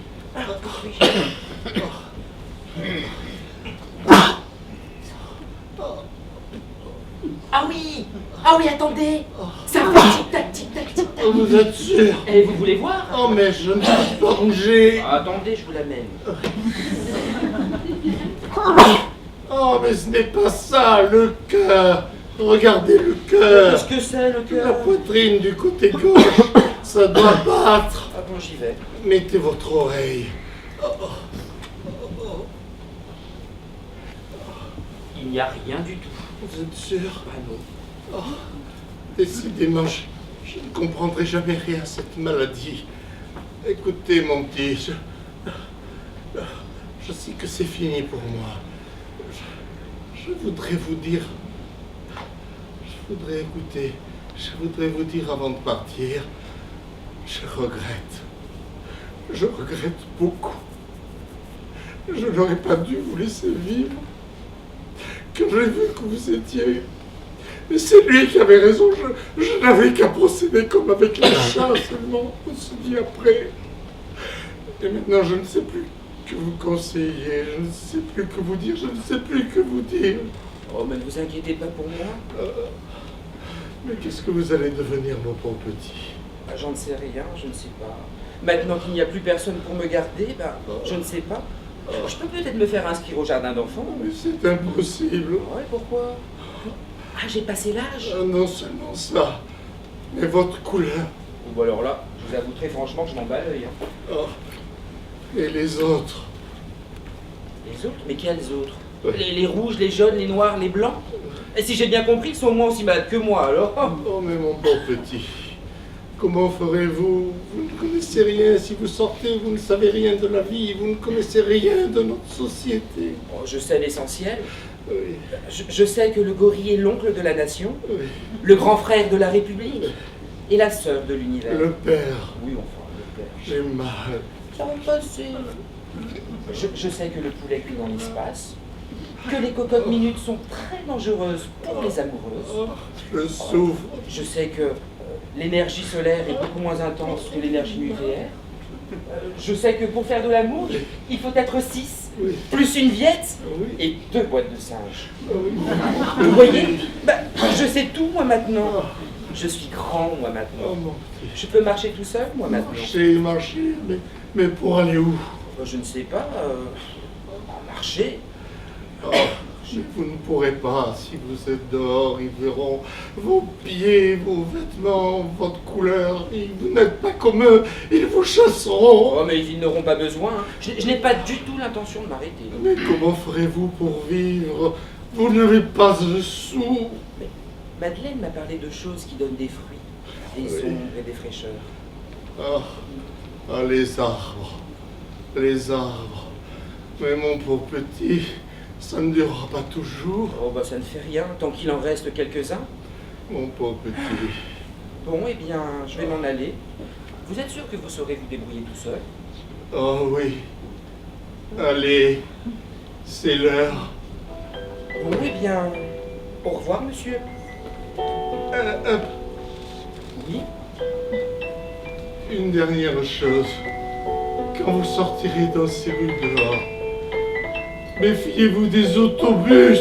Ah oui, attendez. Ça fait tic-tac, tic-tac, tic-tac.
Oh, vous êtes sûr?
Et vous voulez voir?
Oh, mais je ne peux pas bouger.
Attendez, je vous l'amène.
Oh, mais ce n'est pas ça, le cœur. Regardez le cœur.
Qu'est-ce que c'est le
La
cœur?
poitrine du côté gauche. Ça doit battre.
Ah bon, j'y vais.
Mettez votre oreille.
Il n'y a rien du tout.
Vous êtes sûr?
Ah non.
Oh, décidément, je ne comprendrai jamais rien à cette maladie. Écoutez, mon petit, je sais que c'est fini pour moi. Je voudrais vous dire... Je voudrais vous dire avant de partir, je regrette. Je regrette beaucoup. Je n'aurais pas dû vous laisser vivre. Quand j'ai vu que vous étiez... Mais c'est lui qui avait raison, je n'avais qu'à procéder comme avec les chats seulement, on se dit après. Et maintenant je ne sais plus que vous conseiller, je ne sais plus que vous dire, je ne sais plus que vous dire.
Oh, mais ne vous inquiétez pas pour moi.
Mais qu'est-ce que vous allez devenir, mon pauvre petit?
Bah, j'en sais rien, je ne sais pas. Maintenant qu'il n'y a plus personne pour me garder, bah, je ne sais pas. Je peux peut-être me faire inscrire au jardin d'enfants.
Mais c'est impossible.
Ouais, pourquoi? Ah, j'ai passé l'âge.
Non seulement ça, mais votre couleur.
Bon, alors là, je vous avoue très franchement que je m'en bats l'œil. Hein.
Oh. Et les autres.
Les autres? Mais quels autres?
Ouais.
Les rouges, les jaunes, les noirs, les blancs? Et si j'ai bien compris, ils sont au moins aussi malades que moi, alors.
Oh, mais mon pauvre petit, comment ferez-vous? Vous ne connaissez rien. Si vous sortez, vous ne savez rien de la vie. Vous ne connaissez rien de notre société.
Oh, je sais l'essentiel.
Oui,
Je sais que le gorille est l'oncle de la nation,
oui.
le grand frère de la République et la sœur de l'univers.
Le père,
Oui, enfin, le père.
j'ai mal.
Ça va passer. Je sais que le poulet cuit dans l'espace, que les cocottes minutes sont très dangereuses pour les amoureuses.
Oh, je souffre.
Je sais que l'énergie solaire est beaucoup moins intense que l'énergie nucléaire. Je sais que pour faire de l'amour, il faut être 6,
Oui.
plus une viette
Oui.
et 2 boîtes de singes.
Oui.
Vous voyez? Bah, je sais tout, moi, maintenant. Je suis grand, moi,
Oh,
maintenant.
mon petit.
Je peux marcher tout seul, moi, maintenant.
Marcher, mais pour aller où?
Je ne sais pas. Marcher.
Oh, vous ne pourrez pas. Si vous êtes dehors, ils verront vos pieds, vos vêtements, votre couleur. Vous n'êtes pas comme eux. Ils vous chasseront.
Oh, mais ils n'auront pas besoin. Hein. Je n'ai pas du tout l'intention de m'arrêter.
Mais comment ferez-vous pour vivre? Vous n'avez pas un sou.
Mais Madeleine m'a parlé de choses qui donnent des fruits, des
Oui.
ombres et des fraîcheurs.
Ah, les arbres. Les arbres. Mais mon pauvre petit, ça ne durera pas toujours.
Oh, bah ça ne fait rien, tant qu'il en reste quelques-uns.
Mon pauvre petit.
Bon, eh bien, je vais m'en aller. Vous êtes sûr que vous saurez vous débrouiller tout seul?
Oh oui. Allez, c'est l'heure.
Bon, eh bien, au revoir, monsieur. Oui?
Une dernière chose. Quand vous sortirez dans ces rues dehors, méfiez-vous des autobus.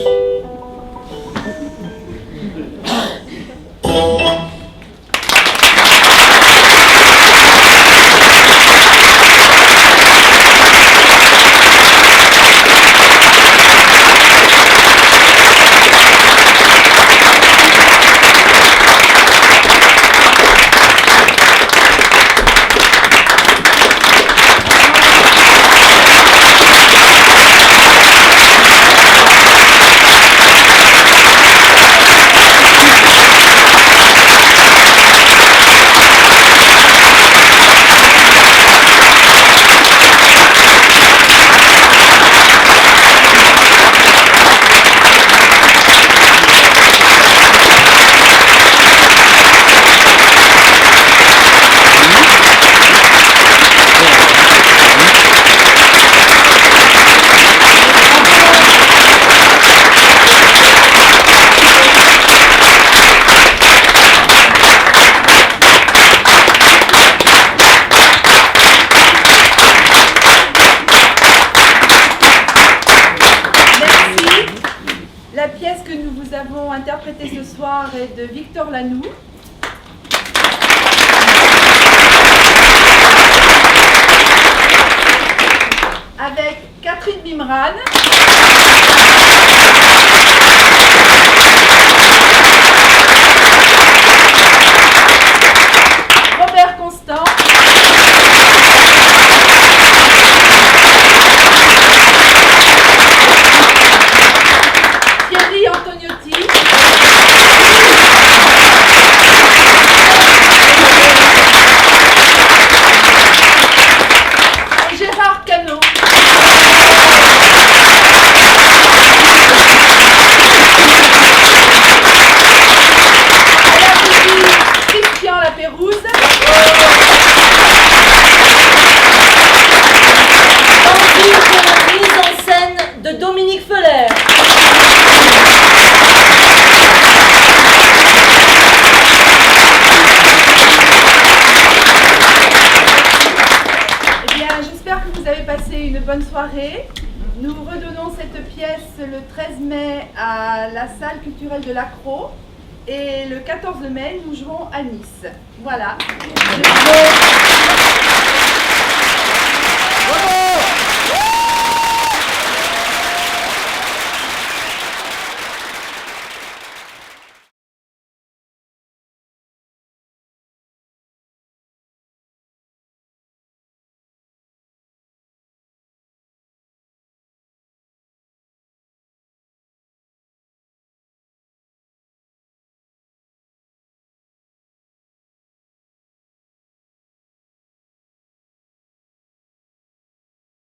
avons interprété ce soir est de Victor Lanoux. Avec Catherine Bimran. Robert Constant. Thierry Antoniotti. Et Gérard Cano. Christian Lapérouse.
Tandis que la mise en scène de Dominique Feller.
Eh bien, j'espère que vous avez passé une bonne soirée. Nous redonnons cette pièce le 13 mai à la salle culturelle de l'Accro et le 14 mai, nous jouons à Nice. Voilà.